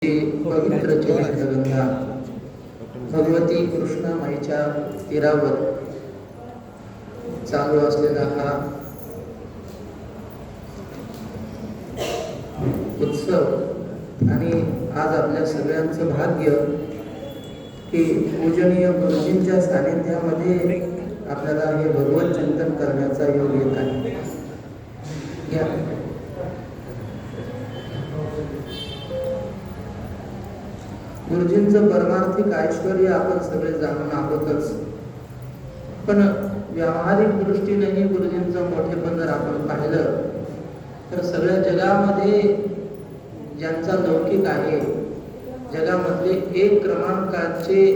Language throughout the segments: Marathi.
पवित्र चरित्रगंगा भगवती कृष्ण माईच्या तीरावर चालू असलेला हा उत्सव आणि आज आपल्या सगळ्यांचं भाग्य की पूजनीय गुरुजींच्या सानिध्यामध्ये आपल्याला हे भगवत चिंतन करण्याचा योग येत आहे. गुरुजींचं परमार्थिक ऐश्वर्य आपण सगळे जाणून आहोतच, पण व्यावहारिक दृष्टीनेही गुरुजींचं मोठेपण जर आपण पाहिलं तर सगळ्या जगामध्ये ज्यांचा लौकिक आहे, जगामधले एक क्रमांकाचे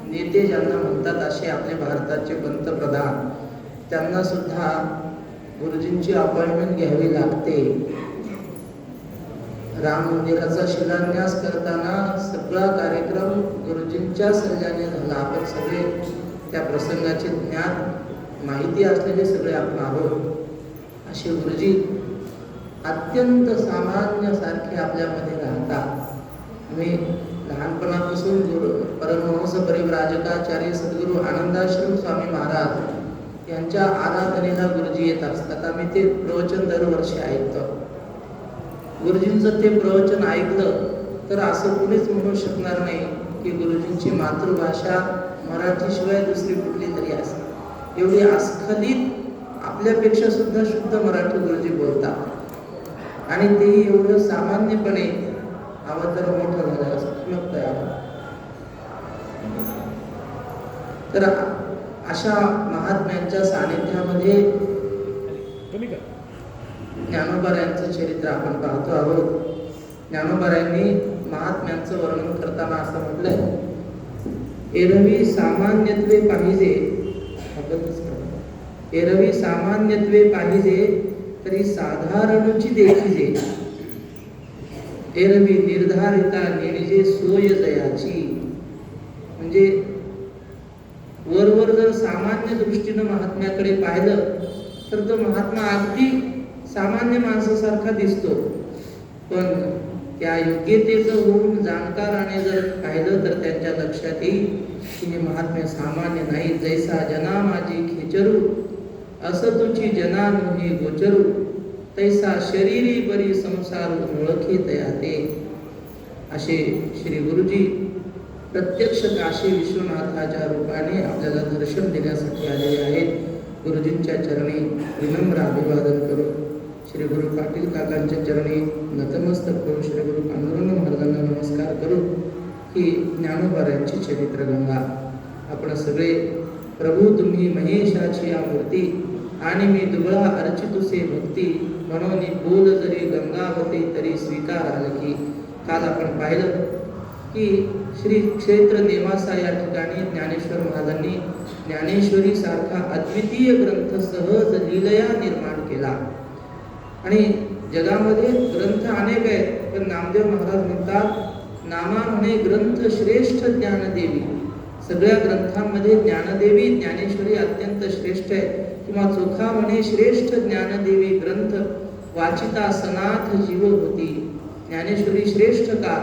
नेते ज्यांना म्हणतात असे आपले भारताचे पंतप्रधान, त्यांना सुद्धा गुरुजींची अपॉइंटमेंट घ्यावी लागते. राम मंदिराचा शिलान्यास करताना सगळा कार्यक्रम गुरुजींच्या सल्ल्याने झाला. आपण सगळे त्या प्रसंगाचे ज्ञान माहिती असलेले सगळे आपण आहोत. असे गुरुजी अत्यंत सामान्य सारखे आपल्यामध्ये राहतात. मी लहानपणापासून परमहंस परिव्राजकाचार्य सद्गुरू आनंदाश्रम स्वामी महाराज यांच्या आराधनेला गुरुजी येत असतात. आम्ही ते प्रवचन दरवर्षी ऐकतो. गुरुजींचं ते प्रवचन ऐकलं तर असं कुणीच म्हणू शकणार नाही की गुरुजींची मातृभाषा मराठीशिवाय दुसरी कुठली तरी असेल. एवढी अस्खलित आपल्यापेक्षा सुद्धा शुद्ध मराठी गुरुजी बोलतात आणि तेही एवढं सामान्यपणे आवाज जरा मोठा झाला असं तयार. तर अशा महात्म्यांच्या सानिध्यामध्ये ज्ञानोबारायांचं चरित्र आपण पाहतो आहोत. ज्ञानोबारायांनी महात्म्यांचं वर्णन करताना असं म्हटलंय, एरवी सामान्यत्वे पाहिजे, एरवी सामान्यत्वे पाहिजे तरी साधारणची देखीजे, एरवी निर्धारिता निणजे सोय जयाची. म्हणजे वरवर जर सामान्य दृष्टीनं महात्म्याकडे पाहिलं तर तो महात्मा अगदी सामान्य माणसासारखा दिसतो, पण त्या योग्यतेचं होऊन जाणकाराने जर पाहिलं तर त्यांच्या लक्षात येईल की हे महात्मे सामान्य नाही. जैसा जना माझी खेचरू असं तुझी जना नोही गोचरू, तैसा शरीरी बरी संसार ओळखे तयाते. असे श्री गुरुजी प्रत्यक्ष काशी विश्वनाथाच्या रूपाने आपल्याला दर्शन देण्यासाठी आलेले आहेत. गुरुजींच्या चरणी विनम्र अभिवादन करू, श्री गुरु पाटील काकांच्या चरणी नतमस्तक करू, श्री गुरु पांडुरंग महाराजांना नमस्कार करू. ही ज्ञानोबारायांची चरित्रगंगा. आपण सगळे प्रभू तुम्ही महेशाची या मूर्ती आणि मी दुबळा अर्चितुसे भक्ती, म्हणून बोल जरी गंगावती तरी स्वीकार आल की. काल आपण पाहिलं की श्री क्षेत्र नेवासा या ठिकाणी ज्ञानेश्वर महाराजांनी ज्ञानेश्वरी सारखा अद्वितीय ग्रंथ सहज लीलया निर्माण केला. आणि जगामध्ये ग्रंथ अनेक आहेत, पण नामदेव महाराज म्हणतात नामा म्हणे ग्रंथ श्रेष्ठ ज्ञानदेवी. सगळ्या ग्रंथांमध्ये ज्ञानदेवी ज्ञानेश्वरी अत्यंत श्रेष्ठ आहे. किंवा चोखा म्हणे श्रेष्ठ ज्ञानदेवी ग्रंथ वाचिता सनाथ जीव होती. ज्ञानेश्वरी श्रेष्ठ का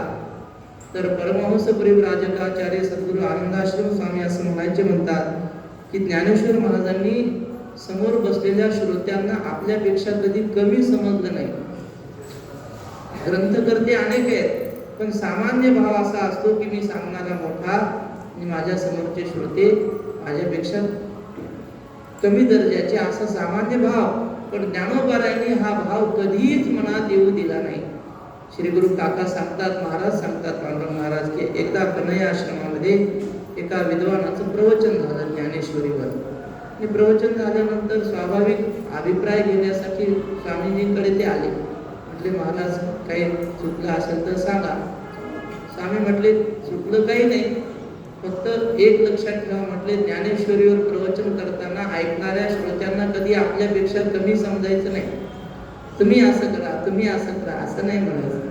तर परमहंस परिव्राजकाचार्य सद्गुरू आनंदाश्रम स्वामी असं म्हणायचे म्हणतात की ज्ञानेश्वर महाराजांनी समोर बसलेल्या श्रोत्यांना आपल्यापेक्षा कधी कमी समजलं नाही. ग्रंथकर्ते अनेक आहेत, पण सामान्य भाव असा असतो की मी सांगणारा मोठा आणि माझ्या समोरचे श्रोते माझ्यापेक्षा कमी दर्जाचे, असा सामान्य भाव. पण ज्ञानोबारायांनी हा भाव कधीच मनात येऊ दिला नाही. श्री गुरु काका सांगतात, महाराज सांगतात, पांडुरंग महाराज की एकदा कन्हैया आश्रमामध्ये एका विद्वानाचं प्रवचन झालं ज्ञानेश्वरीवर. आणि प्रवचन झाल्यानंतर स्वाभाविक अभिप्राय घेण्यासाठी स्वामीजींकडे ते आले. म्हटले महाराज काही चुकलं असेल तर सांगा. स्वामी म्हटले चुकलं काही नाही, फक्त एक लक्षात ठेवा, म्हटले ज्ञानेश्वरीवर प्रवचन करताना ऐकणाऱ्या श्रोत्यांना कधी आपल्यापेक्षा कमी समजायचं नाही. तुम्ही असं करा, तुम्ही असं करा असं नाही म्हणायचं.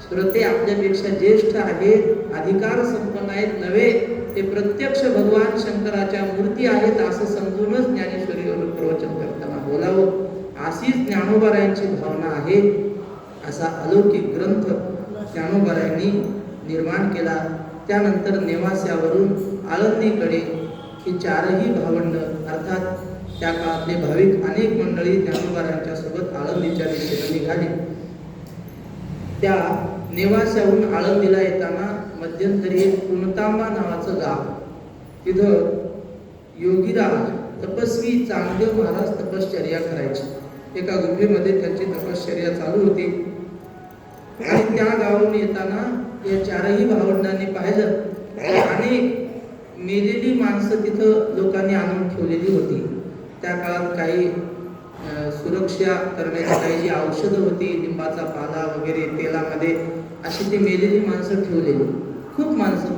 श्रोते आपल्यापेक्षा ज्येष्ठ आहेत, अधिकार संपन्न आहेत नव्हे, ते प्रत्यक्ष भगवान शंकराच्या मूर्ती आहेत असं समजूनच ज्ञानेश्वरीवर प्रवचन करताना बोलावं. अशीच ज्ञानोबारायांची भावना आहे. असा अलौकिक ग्रंथ ज्ञानोबारायांनी निर्माण केला. त्यानंतर नेवास्यावरून आळंदीकडे ही चारही भावंड अर्थात त्या काळातले भाविक अनेक मंडळी ज्ञानोबारायांच्या सोबत आळंदीच्या दिशेने निघाली. त्या नेवास्याहून आळंदीला येताना मध्यंतरी पुणतांबा नावाचं गाव, तिथं योगीराज तपस्वी चांगदेव महाराज तपश्चर्या करायचे. एका गुफेमध्ये त्यांची तपश्चर्या चालू होती आणि त्या गावाहून येताना या चारही भावंडांनी पाहिलं की अनेक मेलेली माणसं तिथं लोकांनी आणून ठेवलेली होती. त्या काळात काही सुरक्षा करण्याची काही जी औषधं होती, लिंबाचा पाला वगैरे तेलामध्ये, अशी ती मेलेली माणसं ठेवलेली, खूप माणसं.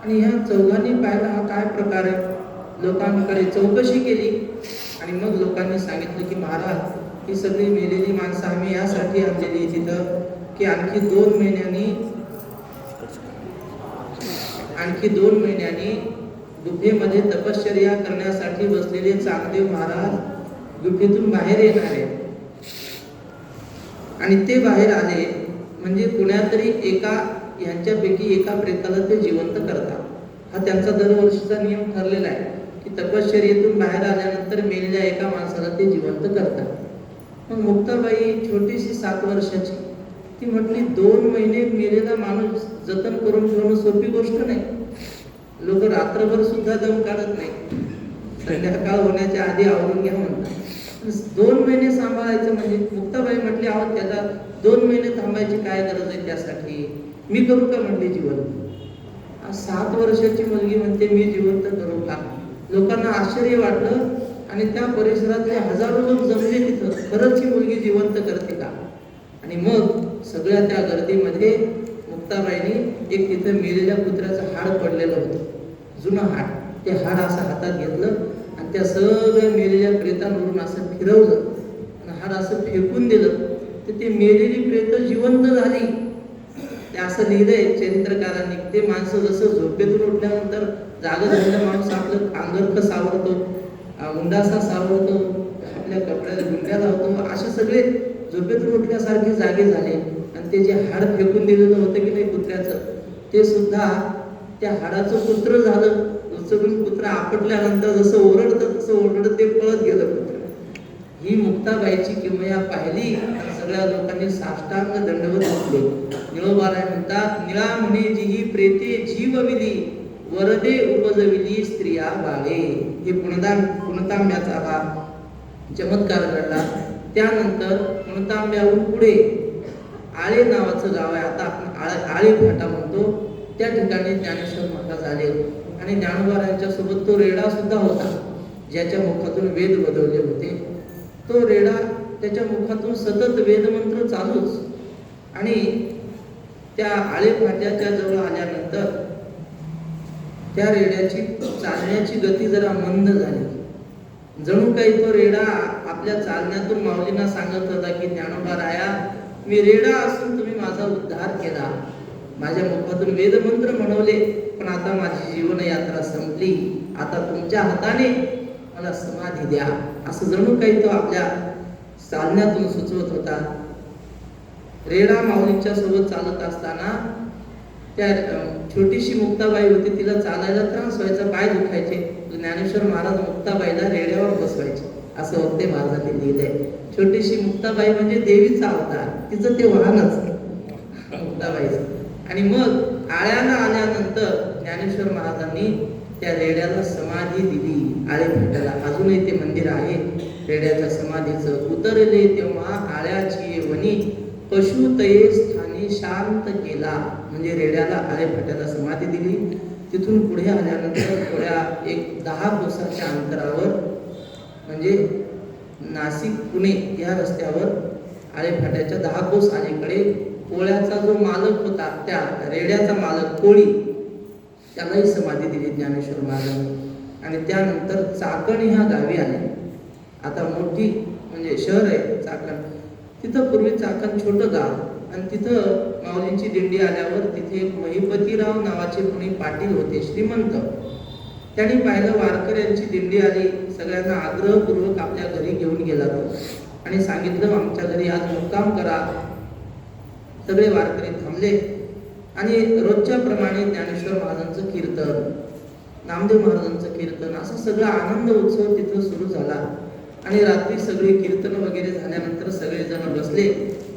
आणि ह्या चौघांनी पाहिला हा काय प्रकार आहे. लोकांकडे चौकशी केली आणि मग लोकांनी सांगितलं की महाराज, ही सगळी मेलेली माणसं आम्ही यासाठी आणलेली तिथं की आणखी 2 महिन्यांनी गुफेमध्ये तपश्चर्या करण्यासाठी बसलेले चांगदेव महाराज गुफेतून बाहेर येणार आहेत. आणि ते बाहेर आले म्हणजे कुणातरी यांच्यापैकी एका प्रेताला ते जिवंत करतात. हा त्यांचा दरवर्षीचा नियम ठरलेला आहे की तपश्चर्येतून बाहेर आल्यानंतर मेलेल्या एका माणसाला ते जिवंत करतात. मग मुक्ताबाई छोटीशी 7 वर्षाची, ती म्हटली 2 महिने मेलेला माणूस जतन करून ठेवणं सोपी गोष्ट नाही. लोक रात्रभर सुद्धा दम काढत नाही, संध्याकाळ होण्याच्या आधी आवरून घ्या म्हणतात. 2 महिने सांभाळायचं म्हणजे मुक्ताबाई म्हटली, आहोत त्याला 2 महिने थांबायची काय गरज आहे, त्यासाठी मी करू का म्हटली जिवंत. 7 वर्षाची मुलगी म्हणते मी जिवंत करू का. लोकांना आश्चर्य वाटलं आणि त्या परिसरातले हजारो लोक जमले तिथं, खरंच ही मुलगी जिवंत करते का. आणि मग सगळ्या त्या गर्दीमध्ये मुक्ताबाईंनी एक तिथं मेलेल्या कुत्र्याचं हाड पडलेलं होतं, जुनं हाड. ते हाड असं हातात घेतलं आणि त्या सगळ्या मेलेल्या प्रेतांवरून असं फिरवलं आणि हाड असं फेकून दिलं, तर ते मेलेली प्रेत जिवंत झाली. ते असं लिहिलंय चरित्रकारांनी, ते माणसं जसं झोपेतून उठल्यानंतर जागा झालेला माणूस आपलं अंगरखं सावरतो, उंडासा सावरतो, आपल्या कपड्याला गुंड्या लावतो, असे सगळे झोपेतून उठल्यासारखे जागे झाले. आणि ते जे हाड फेकून दिलेलं होतं की नाही कुत्र्याचं, ते सुद्धा त्या हाडाचं कुत्र झालं. उचलून कुत्र आपटल्यानंतर जसं ओरडतं तसं ओरडत ते पळत गेलं कुत्र. ही मुक्ताबाईची किमया पाहिली आणि सगळ्या लोकांनी साष्टांग दंडवत घातले. निळोबाराय म्हणतात, निळा म्हणे जी ही प्रेते जीवविली, वरदे उपजविली स्त्रिया बाळे. हे पुणतांब्याचा हा चमत्कार घडला. त्यानंतर पुणतांब्याहून पुढे आळे नावाचं गाव आहे, आता आपण आळे फाटा म्हणतो, त्या ठिकाणी ज्ञानेश्वर महाराज आले. आणि ज्ञानोबारायांच्या सोबत तो रेडा सुद्धा होता, ज्याच्या मुखातून वेद बदलले होते. तो रेडा, त्याच्या मुखातून सतत वेदमंत्र चालूच. आणि त्या आळे फाट्याच्या जवळ आल्यानंतर त्या रेड्याची चालण्याची गती जरा मंद झाली. जणू काही तो रेडा आपल्या चालण्यातून माऊलींना सांगत होता की ज्ञानोबाराया, मी रेडा असून तुम्ही माझा उद्धार केला, माझ्या मुखातून वेदमंत्र म्हणवले, पण आता माझी जीवन यात्रा संपली, आता तुमच्या हाताने मला समाधी द्या. असं जणू काही तो आपल्या चालण्यातून सुचवत होता. रेडा माऊलींच्या सोबत चालत असताना त्या छोटीशी मुक्ताबाई होती, तिला चालायला त्रास व्हायचा, पाय दुखायचे. ज्ञानेश्वर महाराज मुक्ताबाईला रेड्यावर बसवायचे, असं वक्ते महाराजांनी लिहिलंय. छोटीशी मुक्ताबाई म्हणजे देवीचा अवतार, तिचं ते वाहनच मुक्ताबाईचं. आणि मग आळ्याला आल्यानंतर ज्ञानेश्वर महाराजांनी त्या रेड्याला समाधी दिली. आळे फाट्याला अजूनही ते मंदिर आहे रेड्याच्या समाधीचं. उतरले तेव्हा आळ्याची वनी, पशुतये स्थानी शांत केला. म्हणजे रेड्याला आळे फाट्याला समाधी दिली. तिथून पुढे आल्यानंतर थोड्या एक 10 कोसाच्या अंतरावर म्हणजे नाशिक पुणे या रस्त्यावर आळे फाट्याच्या 10 कोस अलीकडे कोळ्याचा जो मालक होता, त्या रेड्याचा मालक कोळी, त्यालाही समाधी दिली ज्ञानेश्वर महाराजांनी. आणि त्यानंतर चाकण ह्या गावी आले. आता मोठी म्हणजे शहर आहे चाकण. तिथं पूर्वी चाकण छोटं गाव, आणि तिथं माऊलींची दिंडी आल्यावर तिथे महिपतीराव नावाचे कोणी पाटील होते, श्रीमंत. त्यांनी पाहिलं वारकऱ्यांची दिंडी आली, सगळ्यांना आग्रहपूर्वक आपल्या घरी घेऊन गेला तो आणि सांगितलं आमच्या घरी आज मुक्काम करा. सगळे वारकरी थांबले. बांधले आणि रोजच्या प्रमाणे ज्ञानेश्वर महाराजांचं कीर्तन, नामदेव महाराजांचं कीर्तन, असं सगळा आनंद उत्सव तिथं सुरू झाला. आणि रात्री सगळे कीर्तन वगैरे झाल्यानंतर सगळेजण बसले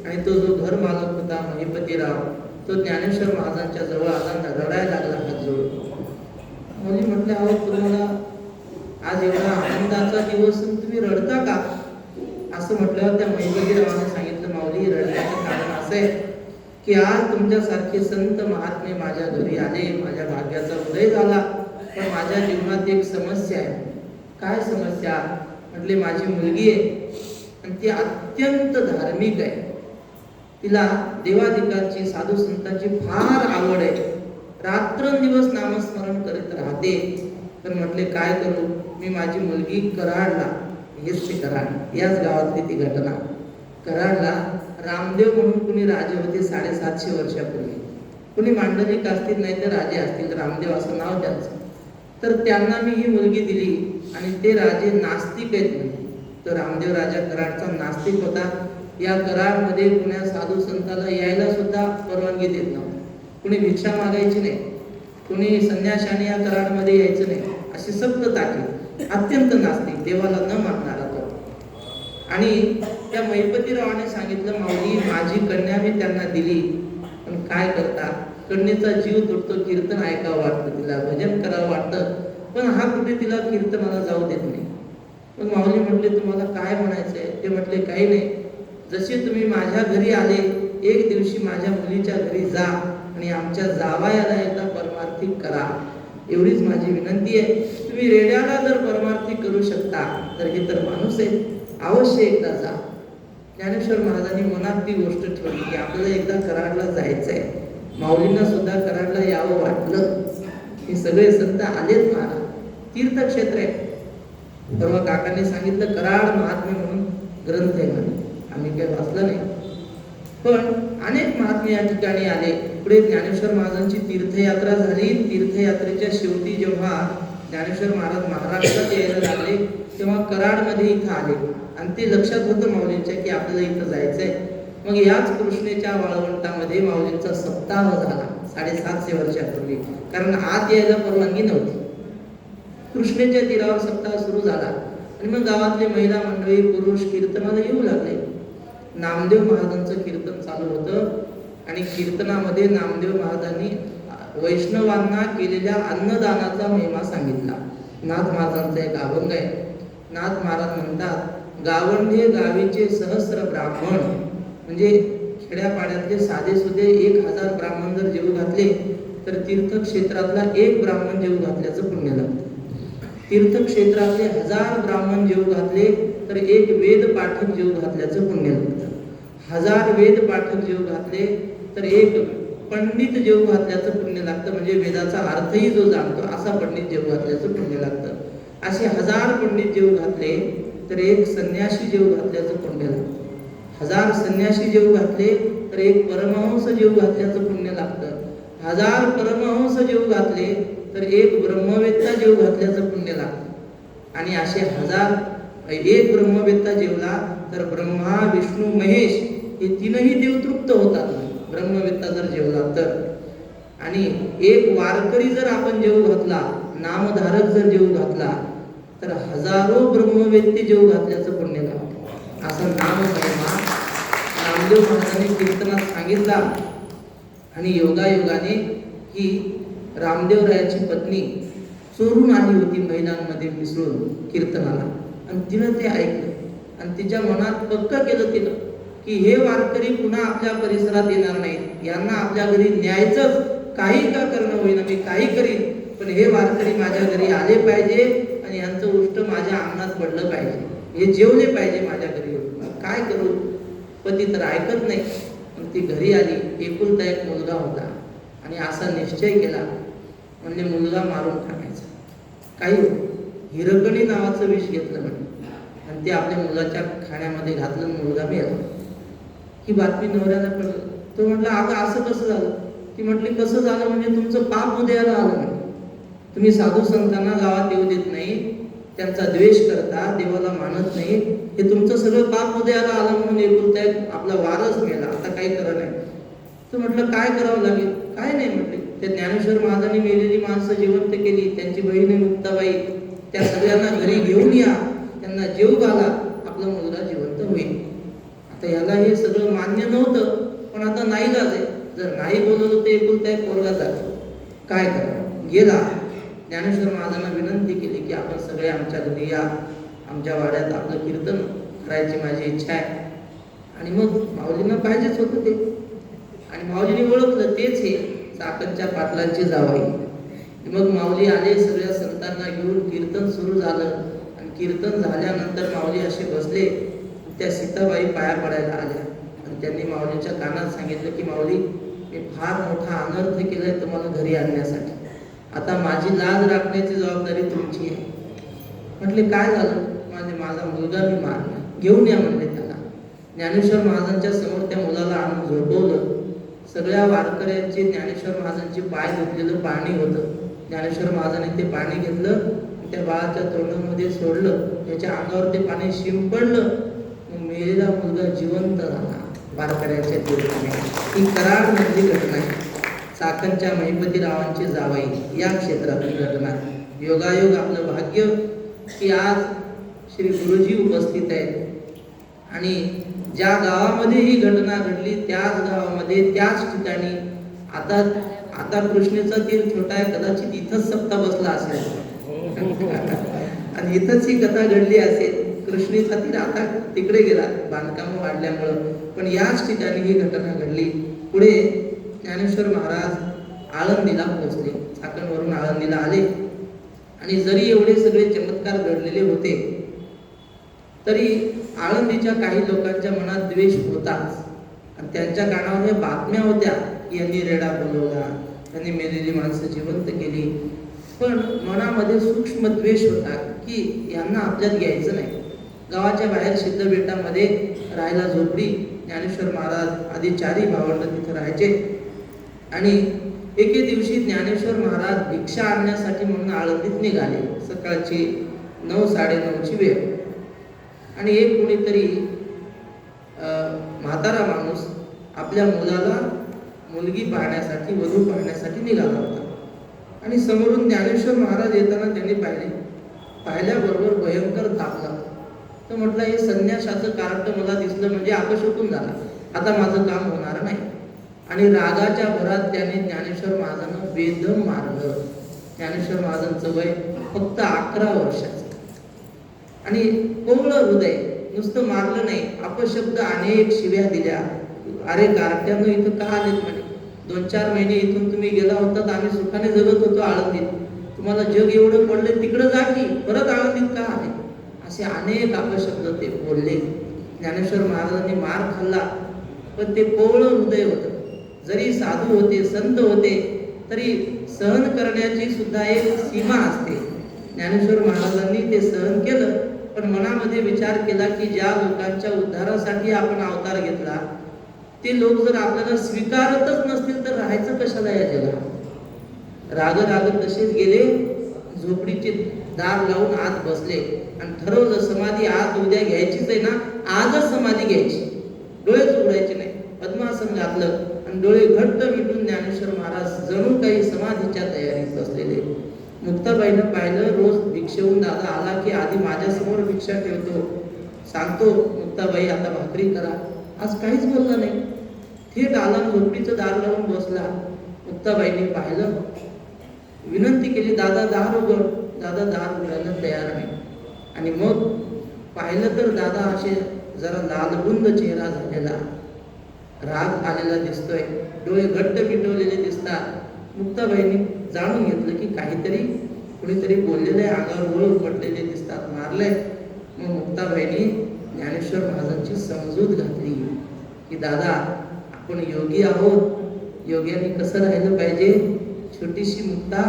आणि तो जो घर मालक होता महिपतीराव, तो ज्ञानेश्वर महाराजांच्या जवळ आला, रडायला लागला हात जोडून. मुली म्हटले, अहो तुम्हाला आज एवढा आनंदाचा दिवस तुम्ही रडता का? असं म्हटल्यावर त्या महिपतीरावाने सांगितलं, माऊली रडण्याचं कारण असं आहे की आज तुमच्यासारखे संत महात्मे माझ्या घरी आले, माझ्या भाग्याचा उदय झाला, पण माझ्या जीवनात एक समस्या आहे. काय समस्या? म्हटले, माझी मुलगी आहे आणि ती अत्यंत धार्मिक आहे, तिला देवाधिकाची साधू संतांची फार आवड आहे, रात्रंदिवस नामस्मरण करीत राहते. तर म्हटले काय करू? मी माझी मुलगी कराडला, हेच ते कराड, याच गावातली ती घटना. कराडला रामदेव म्हणून कुणी राजे होते 750 वर्षापूर्वी, कुणी मांडलिक असतील नाही तर राजे असतील, रामदेव असं नाव त्यांचं. तर त्यांना मी ही मुलगी दिली आणि ते राजे नास्तिक आहेत म्हणजे. तर रामदेव राजा कराडचा नास्तिक होता. या कराडमध्ये कुण्या साधू संताला यायला सुद्धा परवानगी देत नव्हती, कुणी भिक्षा मागायची नाही, कुणी संन्याशाने या कराडमध्ये यायचं नाही, अशी सक्त ताकीद. अत्यंत नास्तिक, देवाला न मानणारा तो. आणि त्या महिपतीरावाने सांगितलं, माऊली माझी कन्या मी त्यांना दिली, पण काय करता, कन्येचा जीव तुटतो, कीर्तन ऐकावं वाटतं तिला, भजन करावं वाटतं, पण हा कुठे तिला कीर्तनाला जाऊ देत नाही. मग माऊली म्हटले, तुम्हाला काय म्हणायचंय? ते म्हटले, काही नाही, जसे तुम्ही माझ्या घरी आले, एक दिवशी माझ्या मुलीच्या घरी जा आणि आमच्या जावयाला एकदा परमार्थिक करा, एवढीच माझी विनंती आहे. तुम्ही रेड्याला जर परमार्थिक करू शकता तर हे तर माणूस आहे, अवश्य एकदा जा. ज्ञानेश्वर महाराजांनी मनात ती गोष्ट ठेवली की आपल्याला एकदा कराडला जायचंय. माऊलींना सुद्धा कराडला यावं वाटलं. हे सगळे संत आलेत महाराज, तीर्थक्षेत्र आहे. परवा काकांनी सांगितलं कराड महात्मे म्हणून ग्रंथ आहे म्हणे, आम्ही काही वाचलं नाही, पण अनेक महात्मे या ठिकाणी आले. पुढे ज्ञानेश्वर महाराजांची तीर्थयात्रा झाली. तीर्थयात्रेच्या शेवटी जेव्हा ज्ञानेश्वर महाराज महाराष्ट्रात यायला लागले तेव्हा कराडमध्ये इथं आले आणि ते लक्षात होतं माऊलींच्या की आपल्याला इथं जायचंय. मग याच कृष्णेच्या वाळवंटामध्ये माऊलींचा सप्ताह झाला 750 वर्षापूर्वी, कारण आत यायला परवानगी नव्हती. कृष्णेच्या तीरावर सप्ताह सुरू झाला आणि मग गावातले महिला मंडळी, पुरुष कीर्तनाला येऊ लागले. नामदेव महाराजांचं कीर्तन चालू होतं आणि कीर्तनामध्ये नामदेव महाराजांनी वैष्णवांना केलेल्या अन्नदानाचा महिमा सांगितला. नाथ महाराजांचा एक अभंग आहे. नाथ महाराज म्हणतात, गावंढे गावीचे सहस्र ब्राह्मण, म्हणजे खेड्यापाड्यातले साधे सुधे 1000 ब्राह्मण जर जेवू घातले तर तीर्थक्षेत्रातला एक ब्राह्मण जेवू घातल्याचं पुण्य लागतं. तीर्थक्षेत्रातले 1000 ब्राह्मण जेवू घातले तर एक वेद पाठक जेवू घातल्याचं पुण्य लागतं. 1000 वेद पाठक जेवू घातले तर एक पंडित जेवू घातल्याचं पुण्य लागतं, म्हणजे वेदाचा अर्थही जो जाणतो असा पंडित जेवू घातल्याचं पुण्य लागतं. असे 1000 पंडित जेवू घातले तर एक संन्यासी जेवू घातल्याचं पुण्य लागतं. 1000 संन्यासी जेवू घातले तर एक परमहंस जेवू घातल्याचं पुण्य लागतं. 1000 परमहंस जेवू घातले तर एक ब्रह्मवेत्ता जेवू घातल्याचं पुण्य लागतं. आणि असे 1000 एक ब्रह्मवेत्ता जेवला तर ब्रह्मा, विष्णू, महेश हे तीनही देव तृप्त होतात, ब्रह्मवेत्ता जर जेवला तर. आणि एक वारकरी जर आपण जेवू घातला, नामधारक जर जेवू घातला तर हजारो ब्रह्मवेत्ते जेवू घातल्याचं पुण्य लागतं. असं नाम महिमा नामदेव महाराजांनी कीर्तनात सांगितला. आणि योगायोगाने ही रामदेवरायाची पत्नी चोरून आली होती महिलांमध्ये मिसळून कीर्तनाला, आणि तिनं ते ऐकलं आणि तिच्या मनात पक्क केलं तिनं की हे वारकरी पुन्हा आपल्या परिसरात येणार नाहीत, यांना आपल्या घरी न्यायचंच, काही का करणं होईना मी काही करीन, पण हे वारकरी माझ्या घरी आले पाहिजे आणि यांचं उष्ट माझ्या अंगणात पडलं पाहिजे, हे जेवले पाहिजे माझ्या घरी. काय करू? पती तर ऐकत नाही. मग ती घरी आली. एकुलता एक मुलगा होता आणि असा निश्चय केला म्हणजे मुलगा मारून टाकायचा. काही हिरकणी नावाचं विष घेतलं म्हणजे आणि ते आपल्या मुलाच्या खाण्यामध्ये घातलं, मुलगा मेला. ही बातमी नवऱ्याला कळलं. तो म्हटला, अगं असं कसं झालं? ती म्हटली, कसं झालं म्हणजे तुमचं पाप उदयाला आलं म्हणे. तुम्ही साधू संतांना गावात येऊ देत नाही, त्यांचा द्वेष करता, देवाला मानत नाही, हे तुमचं सगळं पाप उदयाला आलं म्हणून एकुलता एक आपला वारस मेला, आता काही खरं नाही. तर म्हटलं काय करावं लागेल? काय नाही म्हटले. त्या ज्ञानेश्वर महाराजांनी मेलेली माणसं जिवंत केली, त्यांची बहिणी मुक्ताबाई, त्या सगळ्यांना घरी घेऊन या, त्यांना जेव घाला, आपला मुलगा जिवंत होईल. आता याला हे सगळं मान्य नव्हतं, पण आता नाईलाज आहे. जर नाही बोलवलं तर एकुलता एक पोरगा जातो, काय करा? गेला. ज्ञानेश्वर महाराजांना विनंती केली की आपण सगळे आमच्या घरी या, आमच्या वाड्यात आपलं कीर्तन करायची माझी इच्छा आहे. आणि मग माऊलींना पाहिजेच होतं ते, आणि माऊलीने ओळखलं तेच हे चाकणच्या पाटलांची जावई. मग माऊली आले, सगळ्या संतांना घेऊन कीर्तन सुरू झालं. आणि कीर्तन झाल्यानंतर माऊली असे बसले, त्या सीताबाई पाया पडायला आल्या आणि त्यांनी माऊलीच्या कानात सांगितलं की माऊली, मी फार मोठा अनर्थ केलाय तुम्हाला घरी आणण्यासाठी, आता माझी लाज राखण्याची जबाबदारी तुमची आहे. म्हटले काय झालं? माझा मुलगा मी मारला, घेऊन या म्हणले त्याला. ज्ञानेश्वर महाराजांच्या समोर त्या मुलाला आणून झोपवलं. सगळ्या वारकऱ्यांची ज्ञानेश्वर महाराजांची पाय धुतलेलं पाणी होतं. ज्ञानेश्वर महाराजांनी ते पाणी घेतलं, त्या बाळाच्या तोंडामध्ये सोडलं, त्याच्या अंगावर ते पाणी शिंपडलं. मग मेलेला मुलगा जिवंत झाला वारकऱ्यांच्या कीर्तनाने. ही कराड मधली घटना आहे. चाकणच्या महिपतीरावांची जावाई या क्षेत्रातली घटना. योगायोग आपलं भाग्य की आज श्री गुरुजी उपस्थित आहेत, आणि ज्या गावामध्ये ही घटना घडली त्याच गावामध्ये त्याच ठिकाणी आता कृष्णेचा तीर छोटा आहे, कदाचित इथंच सप्ता बसला असेल आणि इथंच ही कथा घडली असेल. कृष्णेचा तीर आता तिकडे गेला बांधकाम वाढल्यामुळं, पण याच ठिकाणी ही घटना घडली. पुढे ज्ञानेश्वर महाराज आळंदीला पोहोचले, चाकणवरून आळंदीला आले. आणि जरी एवढे सगळे चमत्कार घडलेले होते तरी आळंदीच्या काही लोकांच्या मनात द्वेष होताच. आणि त्यांच्या कानावर ह्या बातम्या होत्या की यांनी रेडा बोलवला, त्यांनी मेलेली माणसं जिवंत केली. पण मनामध्ये सूक्ष्म द्वेष होता की यांना आपल्यात घ्यायचं नाही. गावाच्या बाहेर सिद्धबेटामध्ये राहायला झोपडी, ज्ञानेश्वर महाराज आधी 4 भावंड तिथे राहायचे. आणि एके दिवशी ज्ञानेश्वर महाराज भिक्षा आणण्यासाठी म्हणून आळंदीत निघाले. सकाळची 9-9:30ची वेळ. आणि एक कोणीतरी म्हातारा माणूस आपल्या मुलाला मुलगी पाहण्यासाठी, वधू पाहण्यासाठी निघाला होता. आणि समोरून ज्ञानेश्वर महाराज येताना त्यांनी पाहिल्याबरोबर भयंकर तापला. तर म्हटलं हे संन्यासाचं कार्ट मला दिसलं म्हणजे अपशकुन झाला, आता माझं काम होणार नाही. आणि रागाच्या भरात त्याने ज्ञानेश्वर महाराजांना बेदम मारलं. ज्ञानेश्वर महाराजांचं वय फक्त 11 वर्षाचं आणि कोवळं हृदय. नुसतं मारलं नाही, अपशब्द अनेक शिव्या दिल्या. अरे कार्ट्यानं इथं का आलेत म्हणे, 2-4 महिने इथून तुम्ही गेला होतात, आम्ही सुखाने जगत होतो आळंदीत, तुम्हाला जग एवढं पडले, तिकडं जा की, परत आळंदीत का आले? असे अनेक अपशब्द ते बोलले. ज्ञानेश्वर महाराजांनी मार खाल्ला, पण ते कोवळं हृदय होतं. जरी साधू होते, संत होते, तरी सहन करण्याची सुद्धा एक सीमा असते. ज्ञानेश्वर महाराजांनी ते सहन केलं, पण मनामध्ये विचार केला की ज्या लोकांच्या उद्धारासाठी आपण अवतार घेतला ते लोक जर आपल्याला स्वीकारतच नसतील तर राहायचं कशाला या जगात? राग तसेच गेले, झोपडीचे दार लावून आत बसले आणि ठरवलं समाधी आज उद्या घ्यायचीच आहे ना, आजच समाधी घ्यायची, डोळेच उघडायचे नाही. पद्मासन घातलं आणि डोळे घट्ट मिटून ज्ञानेश्वर महाराज जणू काही समाधीच्या तयारीत बसलेले. मुक्ताबाईनं पाहिलं, रोज भिक्षेहून दादा आला की आधी माझ्यासमोर भिक्षा ठेवतो, सांगतो मुक्ताबाई आता भाकरी करा. आज काहीच बोलला नाही, थेट आला, झोपडीचं दार लावून बसला. मुक्ताबाईने पाहिलं, विनंती केली, दादा दार उघड. दादा दार उघडायला तयार नाही. आणि मग पाहिलं तर दादा असे जरा लालबुंद चेहरा झालेला, राग आलेला दिसतोय, डोळे घट्ट मिटवलेले दिसतात. मुक्ताबाईंनी जाणून घेतलं की काहीतरी कुणीतरी बोललेलं आहे, अंगावर गोळ उमटलेले दिसतात, मारलंय. मग मुक्ताबाईंनी ज्ञानेश्वर महाराजांची समजूत घातली की दादा आपण योगी आहोत, योग्याने कसं राहिलं पाहिजे. छोटीशी मुक्ता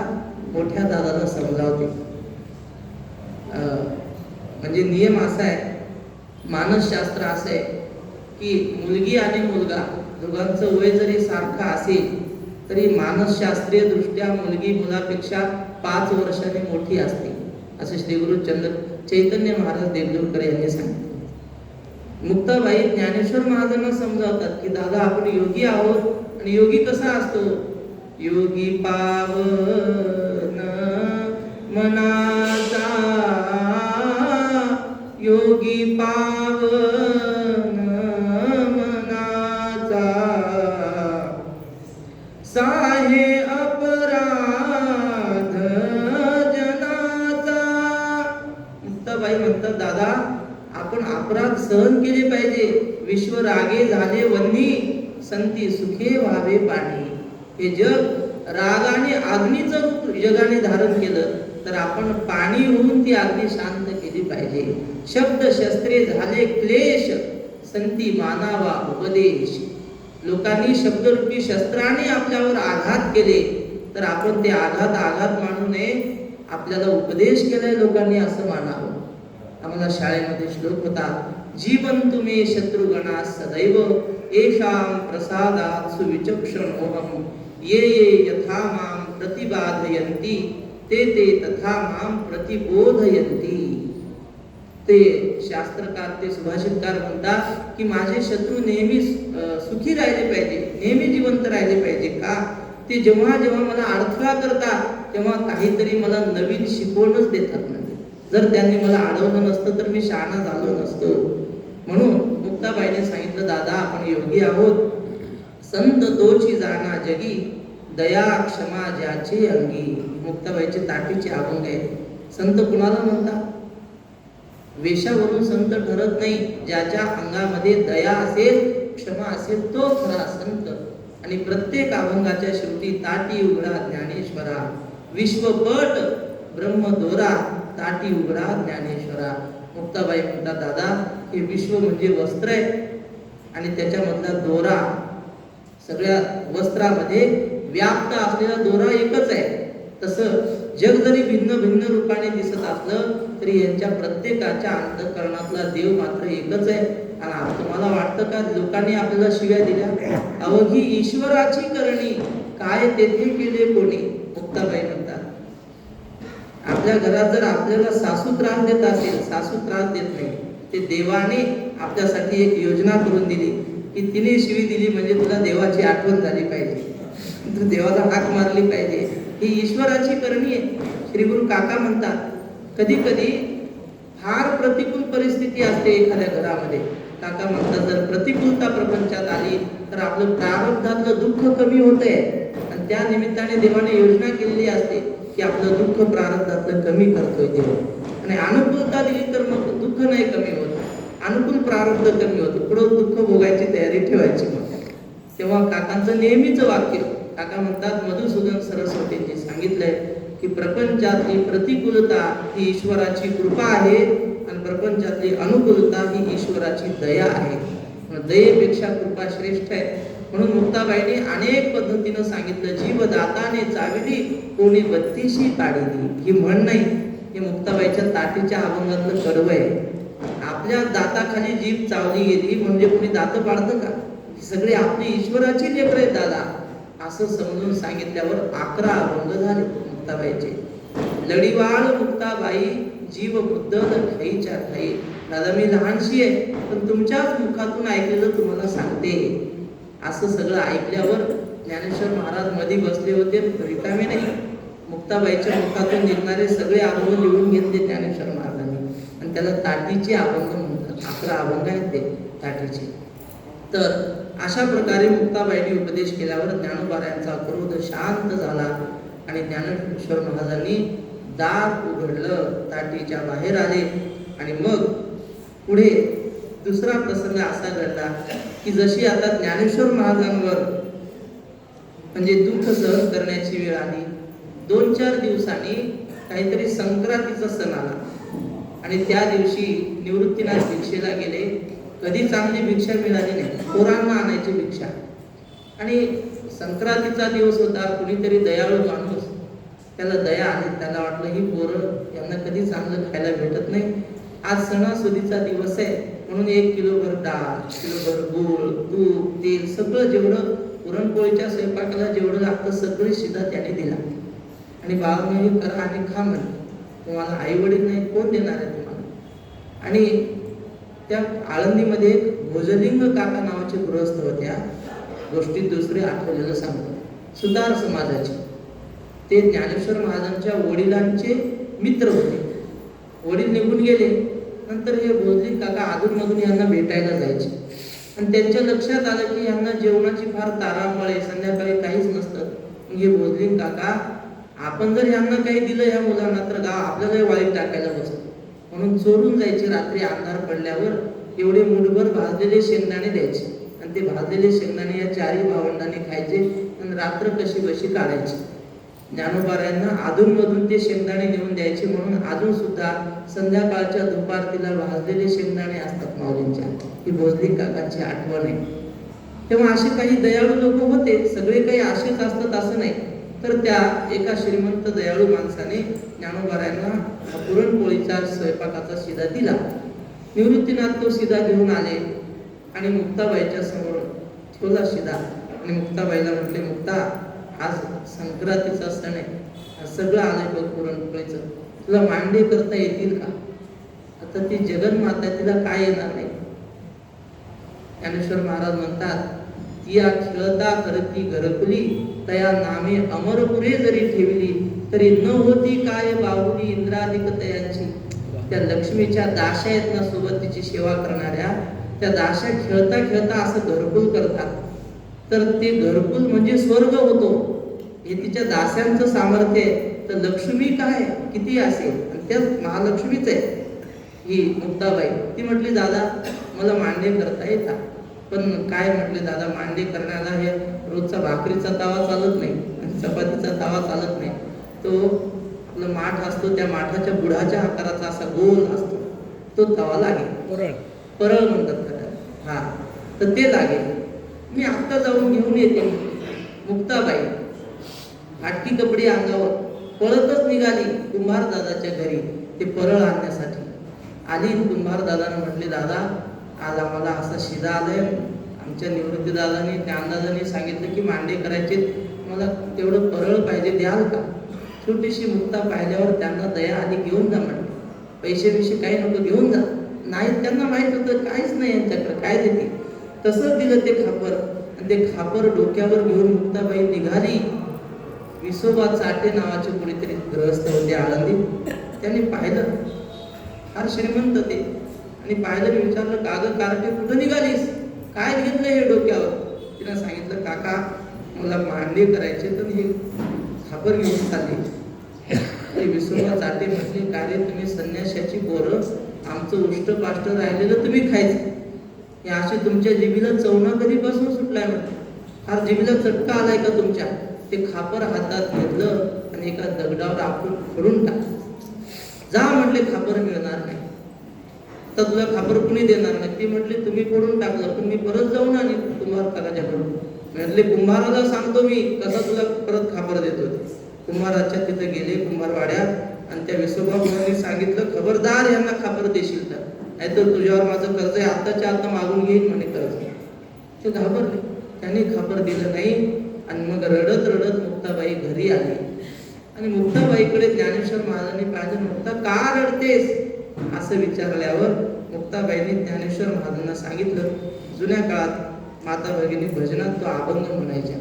मोठ्या दादाला समजावते. म्हणजे नियम असा आहे, मानसशास्त्र असं आहे की मुलगी आणि मुलगा दोघांचं वय जरी सारखं असेल तरी मानसशास्त्रीय दृष्ट्या मुलगी मुलापेक्षा 5 वर्षांनी मोठी असते, असे श्री गुरु चैतन्य महाराज देवलूरकर यांनी सांगितले. मुक्ताबाई ज्ञानेश्वर महाराजांना समजावतात की दादा आपण योगी आहोत आणि योगी कसा असतो? योगी पावन मनाचा, योगी पावन मनाचा, साहे अपराध जनाचा. मुक्ताबाई म्हणतात, दादा आपण अपराध सहन केले पाहिजे. विश्व रागे झाले वन्नी, संती सुखे व्हावे पाणी. हे जग रागाने अग्नीचं रूप जगाने धारण केलं तर आपण पाणी होऊन ती अग्नी शांत केली पाहिजे. शब्द शस्त्रे झाले क्लेश, संती मानावा उपदेश. लोकांनी शब्दरूपी शस्त्राने आपल्यावर आघात केले तर आपण ते आघात मानू नये. आपल्याला उपदेश केलाय लोकांनी असं मानावं. आम्हाला शाळेमध्ये श्लोक होता, जीवन तुम्ही शत्रुगणा सदैव, येषां प्रसादात् सुविचक्षणोऽहं, ये ये यथा मां प्रतिबाधयन्ति, ते ते तथा मां प्रतिबोधयन्ति. ते शास्त्रकार, ते सुभाषितकार म्हणतात की माझे शत्रू नेहमी सुखी राहिले पाहिजे, नेहमी जिवंत राहिले पाहिजे. का? ते जेव्हा जेव्हा मला अडथळा करतात तेव्हा काहीतरी मला नवीन शिकवणच देतात. म्हणजे जर त्यांनी मला अडवलं नसतं तर मी शहाणा झालो नसतो. म्हणून मुक्ताबाईने सांगितलं, दादा आपण योगी आहोत. संत तोची जाणा जगी, दया क्षमा ज्याचे अंगी. मुक्ताबाईचे ताटीचे अभंग आहे. संत कुणाला म्हणतात? वेशावरून संत ठरत नाही. ज्याच्या अंगामध्ये दया असेल, क्षमा असेल तो खरा संत. आणि प्रत्येक अभंगाच्या शेवटी ताटी उघडा ज्ञानेश्वरा, विश्वपट ब्रह्मदोरा, ताटी उघडा ज्ञानेश्वरा. मुक्ताबाई म्हणतात, दादा हे विश्व म्हणजे वस्त्र आहे आणि त्याच्यामधला दोरा, सगळ्या वस्त्रामध्ये व्याप्त असलेला दोरा एकच आहे. तसं जग जरी भिन्न भिन्न रूपाने दिसत असलं तरी यांच्या प्रत्येकाच्या अंतःकरणातला देव मात्र एकच आहे. आणि तुम्हाला वाटतं का लोकांनी आपल्याला शिव्या दिल्या? अवघी ईश्वराची करणी, काय तेथे केले कोणी. मुक्ताबाई म्हणतात, आपल्या घरात जर आपल्याला सासू त्रास देत असेल, सासू त्रास देत नाही, ते देवाने आपल्यासाठी एक योजना करून दिली की तिने शिवी दिली म्हणजे तुला देवाची आठवण झाली पाहिजे, तू देवाला हाक मारली पाहिजे. ही ईश्वराची करणी आहे. श्री गुरु काका म्हणतात, कधी कधी फार प्रतिकूल परिस्थिती असते एखाद्या घरामध्ये. काका म्हणतात, जर प्रतिकूलता प्रपंचात आली तर आपलं प्रारब्धातलं दुःख कमी होतंय आणि त्या निमित्ताने देवाने योजना केलेली असते की आपलं दुःख प्रारब्धातलं कमी करतोय देव. आणि अनुकूलता दिली तर मग दुःख नाही कमी होत, अनुकूल प्रारब्ध कमी होतं, पुढं दुःख भोगायची तयारी ठेवायची. मग तेव्हा काकांचं नेहमीच वाक्य, काका म्हणतात, मधुसूदन सरस्वतींनी सांगितलंय की प्रपंचातली प्रतिकूलता ही ईश्वराची कृपा आहे आणि प्रपंचातली अनुकूलता ही ईश्वराची दया आहे. दयेपेक्षा कृपा श्रेष्ठ आहे. म्हणून मुक्ताबाईंनी अनेक पद्धतीनं सांगितलं, जीव दाताने चाविली कोणी बत्तीशी काढिली. ही म्हण नाही, हे मुक्ताबाईच्या ताटीच्या अभंगातलं कडवं आहे. आपल्या दाताखाली जीभ चावली गेली म्हणजे कोणी दात पाडतं का? सगळी आपली ईश्वराची लेकरं आहेत दादा, असं समजून सांगितल्यावर 11 अभंग झाले मुक्ताबाईचे. लढीवाळ मुक्ताबाई जीव बुद्धल ठाईच्या ठाई. दादा मी लहानशी आहे पण तुमच्याच मुखातून ऐकलेलं तुम्हाला सांगते. असं सगळं ऐकल्यावर ज्ञानेश्वर महाराज मध्ये बसले होते, रिकामे नाही. मुक्ताबाईच्या मुखातून निघणारे सगळे अभंग लिहून घेतले ज्ञानेश्वर महाराजांनी आणि त्याला ताटीचे अभंग म्हणतात. 11 अभंग आहेत ते ताटीचे. तर अशा प्रकारे मुक्ताबाईंनी उपदेश केल्यावर ज्ञानोबारायांचा क्रोध शांत झाला आणि ज्ञानेश्वर महाराजांनी दार उघडलं, ताटीच्या बाहेर आले. आणि मग पुढे दुसरा प्रसंग असा घडला की जशी आता ज्ञानेश्वर महाराजांवर म्हणजे दुःख सहन करण्याची वेळ आली, 2-4 दिवसांनी काहीतरी संक्रांतीचा सण आला आणि त्या दिवशी निवृत्तीनाथ भिक्षेला गेले. कधी चांगली भिक्षा मिळाली नाही, पोरांना आणायची भिक्षा. आणि संक्रांतीचा दिवस होता, कुणीतरी दयाळू माणूस, त्याला दया आली, त्याला वाटलं ही पोरं यांना कधी चांगलं खायला भेटत नाही, आज सणासुदीचा दिवस आहे म्हणून 1 किलोभर डाळ, किलोभर गूळ, तूप, तेल सगळं जेवढं पुरणपोळीच्या स्वयंपाकाला जेवढं लागतं सगळी शिधा त्याने दिला. आणि बाळांनी करा आणि खा म्हणे, तुम्हाला आई वडील नाही कोण देणार आहे तुम्हाला. आणि त्या आळंदीमध्ये एक भोजलिंग काका नावाचे गृहस्थ होत्या. गोष्टीत दुसरे आठवलेलं सांगतो. सुतार समाजाचे ते ज्ञानेश्वर महाराजांच्या वडिलांचे मित्र होते. वडील निघून गेले, नंतर हे भोजली काका अधूनमधून यांना भेटायला जायचे आणि त्यांच्या लक्षात आलं की यांना जेवणाची फार तारांबळ आहे, संध्याकाळी काहीच नसतं. हे भोजली काका, आपण जर यांना काही दिलं या मुलांना तर गाव आपल्याला वाईट टाकायला बसतं, म्हणून चोरून जायचे. रात्री अंधार पडल्यावर एवढे मुठभर भाजलेले शेंगदाणे द्यायचे आणि ते भाजलेले शेंगदाणे या चारही भावंडांनी खायचे आणि रात्र कशी बशी काढायची. ज्ञानोबारायांना अधूनमधून ते शेंगदाणे घेऊन द्यायचे, म्हणून अजून सुद्धा संध्याकाळच्या दुपारतीला भाजलेले शेंगदाणे असतात माऊलींच्या. ही भोजली काकांची आठवण आहे. तेव्हा असे काही दयाळू लोक होते, सगळे काही असेच असतात असं नाही. तर त्या एका श्रीमंत दयाळू माणसाने ज्ञानोबारायांना पुरणपोळीचा स्वयंपाकाचा शिदा दिला. निवृत्तीनाथ तो शिदा घेऊन आले आणि मुक्ताबाईच्या समोर ठेवला शिदा आणि मुक्ताबाईला म्हटले, मुक्ता, आज संक्रांतीचा सण आहे, सगळं आलंय बघ पुरणपोळीचं, तुला मांडे करता येतील का? आता ती जगन्माता, तिला काय येणार नाही. ज्ञानेश्वर महाराज म्हणतात, तिया खेळता करती घरकुली, तया नामे अमरपुरे जरी ठेवली, तरी न होती काय बाहुली इंद्राधिक तयांची. त्या लक्ष्मीच्या दाशा आहेत ना सोबत तिची सेवा करणाऱ्या, त्या दाशा खेळता खेळता असं घरकुल करतात, तर ते घरकुल म्हणजे स्वर्ग होतो. हे तिच्या दास्यांचं सामर्थ्य आहे. तर लक्ष्मी काय किती असेल, आणि त्या महालक्ष्मीच आहे ही मुक्ताबाई. ती म्हटली, दादा मला मांडे करता येतात, पण काय म्हटले दादा, मांडे करण्याला हे रोजचा भाकरीचा तवा चालत नाही आणि चपातीचा तवा चालत नाही. तो आपला माठ असतो, त्या माठाच्या बुडाच्या आकाराचा असा गोल असतो, तो तवा लागेल, परळ म्हणतात खरं. हा, तर ते लागेल. मी आत्ता जाऊन घेऊन येते. मुक्ताबाई फाटकी कपडे अंगावर पळतच निघाली कुंभार दादाच्या घरी ते परळ आणण्यासाठी. आली कुंभार दादाने म्हटले, दादा आज आम्हाला असा शिदा आलाय, आमच्या निवृत्ती दादाने ज्ञानदादांनी सांगितलं की मांडे करायचे, मला तेवढं परळ पाहिजे, द्याल का? छोटीशी मुक्ता पाहिल्यावर त्यांना दया आली, घेऊन जा म्हटलं, पैसे बिशे काही नको, घेऊन जा. नाही, त्यांना माहित होतं काहीच नाही यांच्याकडे, काय देते. तसं दिलं ते खापर आणि ते खापर डोक्यावर घेऊन मुक्ताबाई निघाली. विसोबा चाटे नावाचे कोणीतरी ग्रहस्थ होते आळंदीत, त्यांनी पाहिलं, फार श्रीमंत ते, आणि पाहिलं, विचारलं, कागद कारटे कुठं निघालीस, काय घेतलं हे डोक्यावर? तिनं सांगितलं, काका मला मांडे करायचे, तर हे खापर घेऊन चालले. ते विसोबा चाटे म्हटले, का रे तुम्ही संन्याशाची पोरं, आमचं उष्ट पाष्ट राहिलेलं तुम्ही खायचं, हे असे तुमच्या जिभीला चवना कधीपासून सुटलाय म्हटलं, फार जिभीला चटका आलाय का तुमच्या? ते खापर हातात घेतलं आणि एका दगडावर आपण फोडून टाकलं. जा म्हटले, खापर मिळणार नाही, तर तुला खापर कुणी देणार नाही. ती म्हटली, तुम्ही फोडून टाकलं, पण मी परत जाऊन आणि कुंभार काकाच्याकडून म्हटले, कुंभाराला सांगतो मी कसा तुला परत खापर देतो. कुंभाराच्या तिथे गेले कुंभारवाड्यात आणि त्या विसोबा मुलांनी सांगितलं, खबरदार यांना खापर देशील तर, नाहीतर तुझ्यावर माझं कर्ज आहे, आत्ताच्या आता मागून घेईन म्हणे कर्ज. ते घाबरले, त्यांनी खापर दिलं नाही आणि मग रडत रडत मुक्ताबाई घरी आली. आणि मुक्ताबाईकडे ज्ञानेश्वर महाराजांनी पाहिलं, मुक्ता का रडतेस असं विचारल्यावर मुक्ताबाईंनी ज्ञानेश्वर महाराजांना सांगितलं, जुन्या काळात माता भगिनी भजनात तो अभंग म्हणायच्या.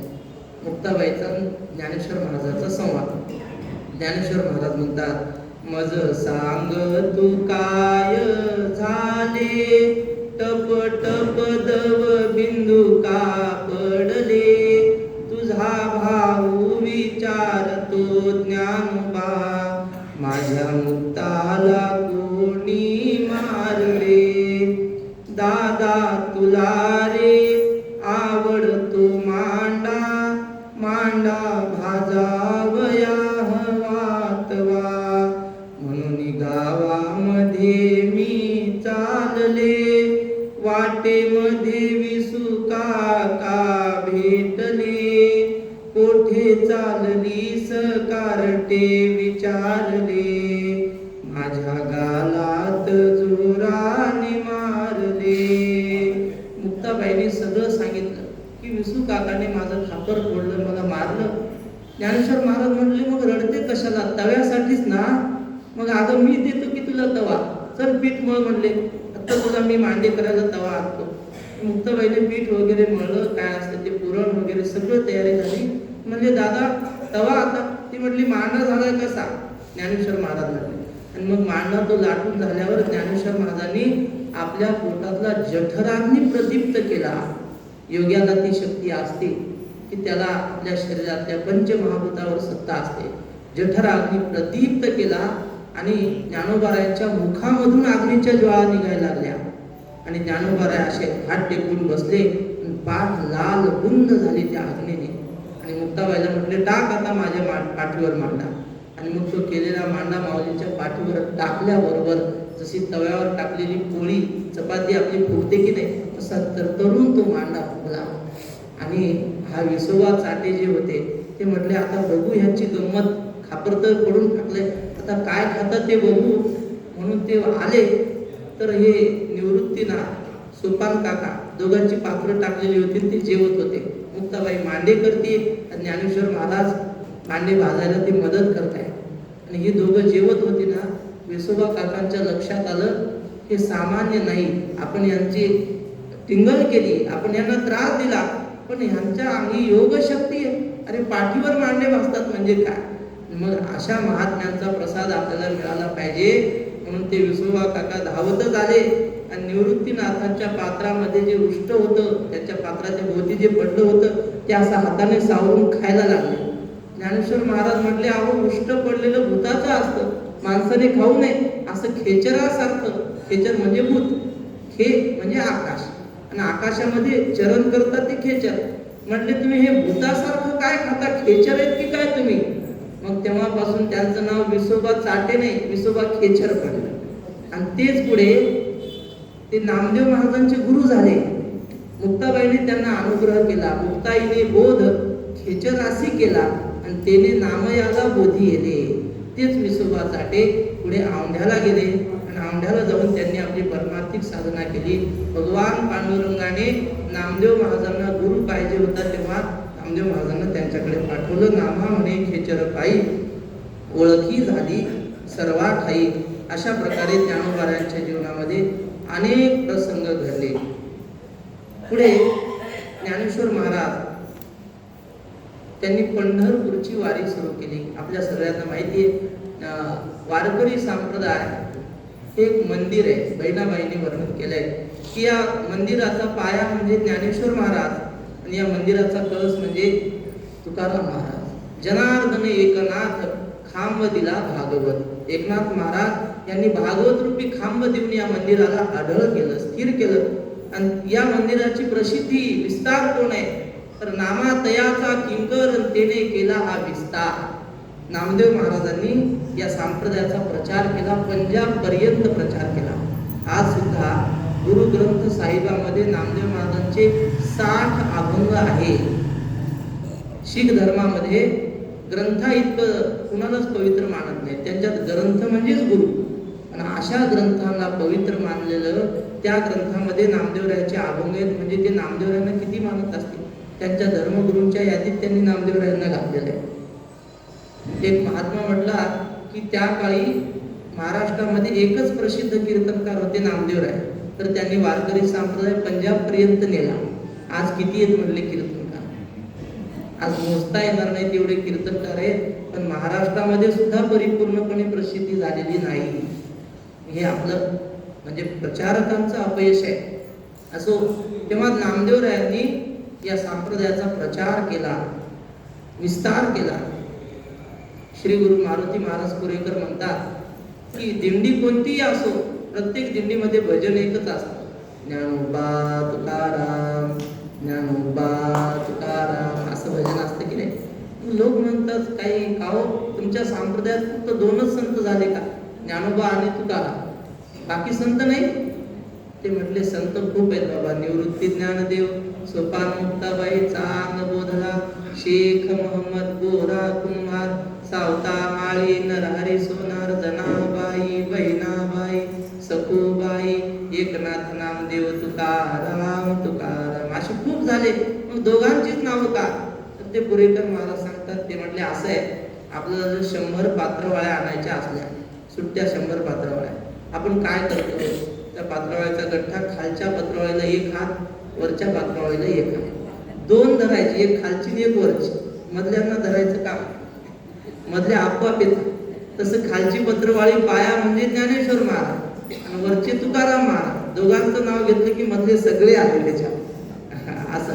मुक्ताबाईचा ज्ञानेश्वर महाराजांचा संवाद. ज्ञानेश्वर महाराज म्हणतात, मज सांग तू काय झाले, टप टप दव बिंदू का पडले, तुझा भाऊ विचारतो ज्ञानोबा, माझ्या मुक्ताला कोणी मारले, दादा तुला रे आवडतो मांडा, मांडा भाजावया हवातवा, म्हणून गावामध्ये मी चालले, वाटेमध्ये विसू काका भेटले, कोठे चाललीस कारटे विचारले, माझ्या गालात जोराने मारले. मुक्ताबाईने सगळं सांगितलं की विसू काकाने माझं खापर फोडलं, मला मारलं. ज्ञानेश्वर महाराज म्हणले, मग रडते कशाला, तव्यासाठीच ना, मग अगं मी देतो की तुला तवा, चल पीठ मळ म्हणले, आता तुला मी मांडे करायला तवा आणतो. मुक्ताबाईने पीठ वगैरे मळलं, काय असतं ते पुरण वगैरे सगळं तयारी झाली. म्हणजे दादा तवा आता, ती म्हटली मांडा झालाय कसा? ज्ञानेश्वर महाराज म्हटले. आणि मग मांडा तो लाटून झाल्यावर ज्ञानेश्वर महाराजांनी आपल्या पोटातला जठराग्नी प्रदीप्त केला. योग्याला ती शक्ती असते की त्याला आपल्या शरीरातल्या पंचमहाभूतावर सत्ता असते. जठराग्नी प्रदीप्त केला आणि ज्ञानोबारायांच्या मुखामधून अग्नीच्या ज्वाळा निघायला लागल्या. आणि ज्ञानोबाराय असे हात टेकून बसले, पाठ लाल बुंद झाली त्या अग्नीने. आणि मुक्ताबाईला म्हटले, टाक आता माझ्या पाठीवर मांडा. आणि मग तो केलेला मांडा माऊलींच्या पाठीवर टाकल्याबरोबर जशी तव्यावर टाकलेली पोळी चपाती आपली फुगते की नाही, तसा तरतरून तो मांडा फुगला. आणि हा विसोबा चाटे जे होते ते म्हटले, आता बघू ह्यांची गंमत, खापर तर पडून टाकले, आता काय खातात ते बघू. म्हणून ते आले तर हे निवृत्तीनाथ, सोपान काका दोघांची पात्र टाकलेली होती, ते जेवत होते. मुक्ताबाई मांडे करते, ज्ञानेश्वर महाराज मांडे भाजायला ती मदत करताय. आणि ही दोघं जेवत होती ना, विसोबा काकांच्या लक्षात आलं हे सामान्य नाही, आपण यांची टिंगल केली, आपण यांना त्रास दिला, पण ह्यांच्या अंगी योग शक्ती आहे. अरे पाठीवर मांडे भाजतात म्हणजे काय? मग अशा महात्म्यांचा प्रसाद आपल्याला मिळाला पाहिजे. म्हणून ते विसोबा काका धावतच आले आणि निवृत्तीनाथांच्या पात्रामध्ये जे उष्ट होतं, त्याच्या पात्राच्या भोवती जे पडलं होतं, ते असं हाताने सावरून खायला लागले. ज्ञानेश्वर महाराज म्हटले, अहो उष्ट पडलेलं भूताचं असतं, माणसाने खाऊ नये. असं खेचरासारखं, खेचर म्हणजे भूत, खे म्हणजे आकाश, आणि आकाशामध्ये चरण करतात ते खेचर. म्हटले तुम्ही हे भूतासारखं काय खाता, खेचर आहेत की काय तुम्ही? मग तेव्हापासून त्यांचं नाव विसोबा चाटे नाही, विसोबा खेचर पडलं. आणि तेच पुढे ते नामदेव महाराजांचे गुरु झाले. मुक्ताबाईने त्यांना अनुग्रह केला. मुक्ताईने बोध खेचरासी केला आणि तेने नामयाला बोधी येले. तेच विसोबा चाटे पुढे औंढ्याला गेले आणि औंढ्याला जाऊन त्यांनी आपली परमार्थिक साधना केली. भगवान पांडुरंगाने नामदेव महाराजांना गुरु पाहिजे होता, तेव्हा नामदेव महाराजांना त्यांच्याकडे पाठवलं. नामा म्हणे खेचर पायी ओळखी झाली सर्वा ठाई. अशा प्रकारे ज्ञानोबारायांच्या जीवनामध्ये अनेक प्रसंग घडले. पुढे ज्ञानेश्वर महाराज त्यांनी पंढरपूरची वारी सुरू केली. आपल्या सगळ्यांना माहिती आहे, वारकरी संप्रदाय हे एक मंदिर आहे. बहिणाबाईंनी वर्णन केलंय की या मंदिराचा पाया म्हणजे ज्ञानेश्वर महाराज आणि या मंदिराचा कळस म्हणजे तुकाराम महाराज. जनार्दन एकनाथ खांब दिला भागवत. एकनाथ महाराज यांनी भागवत रूपी खांब देऊन या मंदिराला आढळ केलं, स्थिर केलं. आणि या मंदिराची प्रसिद्धी विस्तार कोण आहे तर नामातयाचा किंकर तेने केला हा विस्तार. नामदेव महाराजांनी या संप्रदायाचा प्रचार केला, पंजाब पर्यंत प्रचार केला. आज सुद्धा गुरु ग्रंथ साहिबामध्ये नामदेव महाराजांचे 60 अभंग आहे. शीख धर्मामध्ये ग्रंथा इतकं कुणालाच पवित्र मानत नाही, त्यांच्यात ग्रंथ म्हणजेच गुरु. आणि अशा ग्रंथांना पवित्र मानलेलं त्या ग्रंथामध्ये नामदेवरायांचे अभंग आहेत. म्हणजे ते नामदेवरायांना किती मानत असतील, त्यांच्या धर्मगुरूंच्या यादीत त्यांनी नामदेवरायांना घातलेलं आहे. एक महात्मा म्हटला की त्या काळी महाराष्ट्रामध्ये एकच प्रसिद्ध कीर्तनकार होते नामदेवराय, तर त्यांनी वारकरी संप्रदाय पंजाब पर्यंत नेला. आज किती आहेत म्हटले कीर्तनकार? आज मोजता येणार नाही तेवढे कीर्तनकार आहेत, पण महाराष्ट्रामध्ये सुद्धा परिपूर्णपणे प्रसिद्धी झालेली नाही. हे आपलं म्हणजे प्रचारकांचं अपयश आहे. असो, तेव्हा नामदेवरायांनी या संप्रदायाचा प्रचार केला, विस्तार केला. श्री गुरु मारुती महाराज कुरेकर म्हणतात की दिंडी कोणतीही असो, प्रत्येक दिंडीमध्ये भजन एकच असतं, ज्ञानोबा तुकाराम, ज्ञानोबा तुकाराम, असं भजन असतं की नाही. लोक म्हणतात काही काहो तुमच्या संप्रदायात फक्त 2च संत झाले का, ज्ञानोबा आणि तुकाराम, बाकी संत नाही? ते म्हटले संत खूप आहेत बाबा. निवृत्ती ज्ञानदेव, सोपान मुक्ताबाई, चांग बोधला, शेख मोहम्मद गोरा कुंभार, सावता माळी, नरहरी सोनार, जनाबाई, बहिणाबाई, सखूबाई, एकनाथ नामदेव, तुकाराम तुकाराम, असे खूप झाले. मग दोघांचीच नावं का? तर ते पुरेकर महाराज सांगतात, ते म्हटले असं आहे, आपल्याला जर 100 पात्रवाळ्या आणायच्या असल्या, सुट्ट्या 100 पात्रवाळ्या, आपण काय करतो, त्या पात्रवाळ्याचा गठ्ठा खालच्या पत्रावळीला एक हात वरच्या पातळीला एक आहे. दोन धरायची, एक खालची आणि एक वरची. मधल्यांना धरायचं काम, मधल्या आपोआप येतात. तसं खालची पत्रवाळी पाया म्हणजे ज्ञानेश्वर महाराज आणि वरचे तुकाराम महाराज. दोघांचं नाव घेतलं की मधले सगळे आले त्याच्यात असं.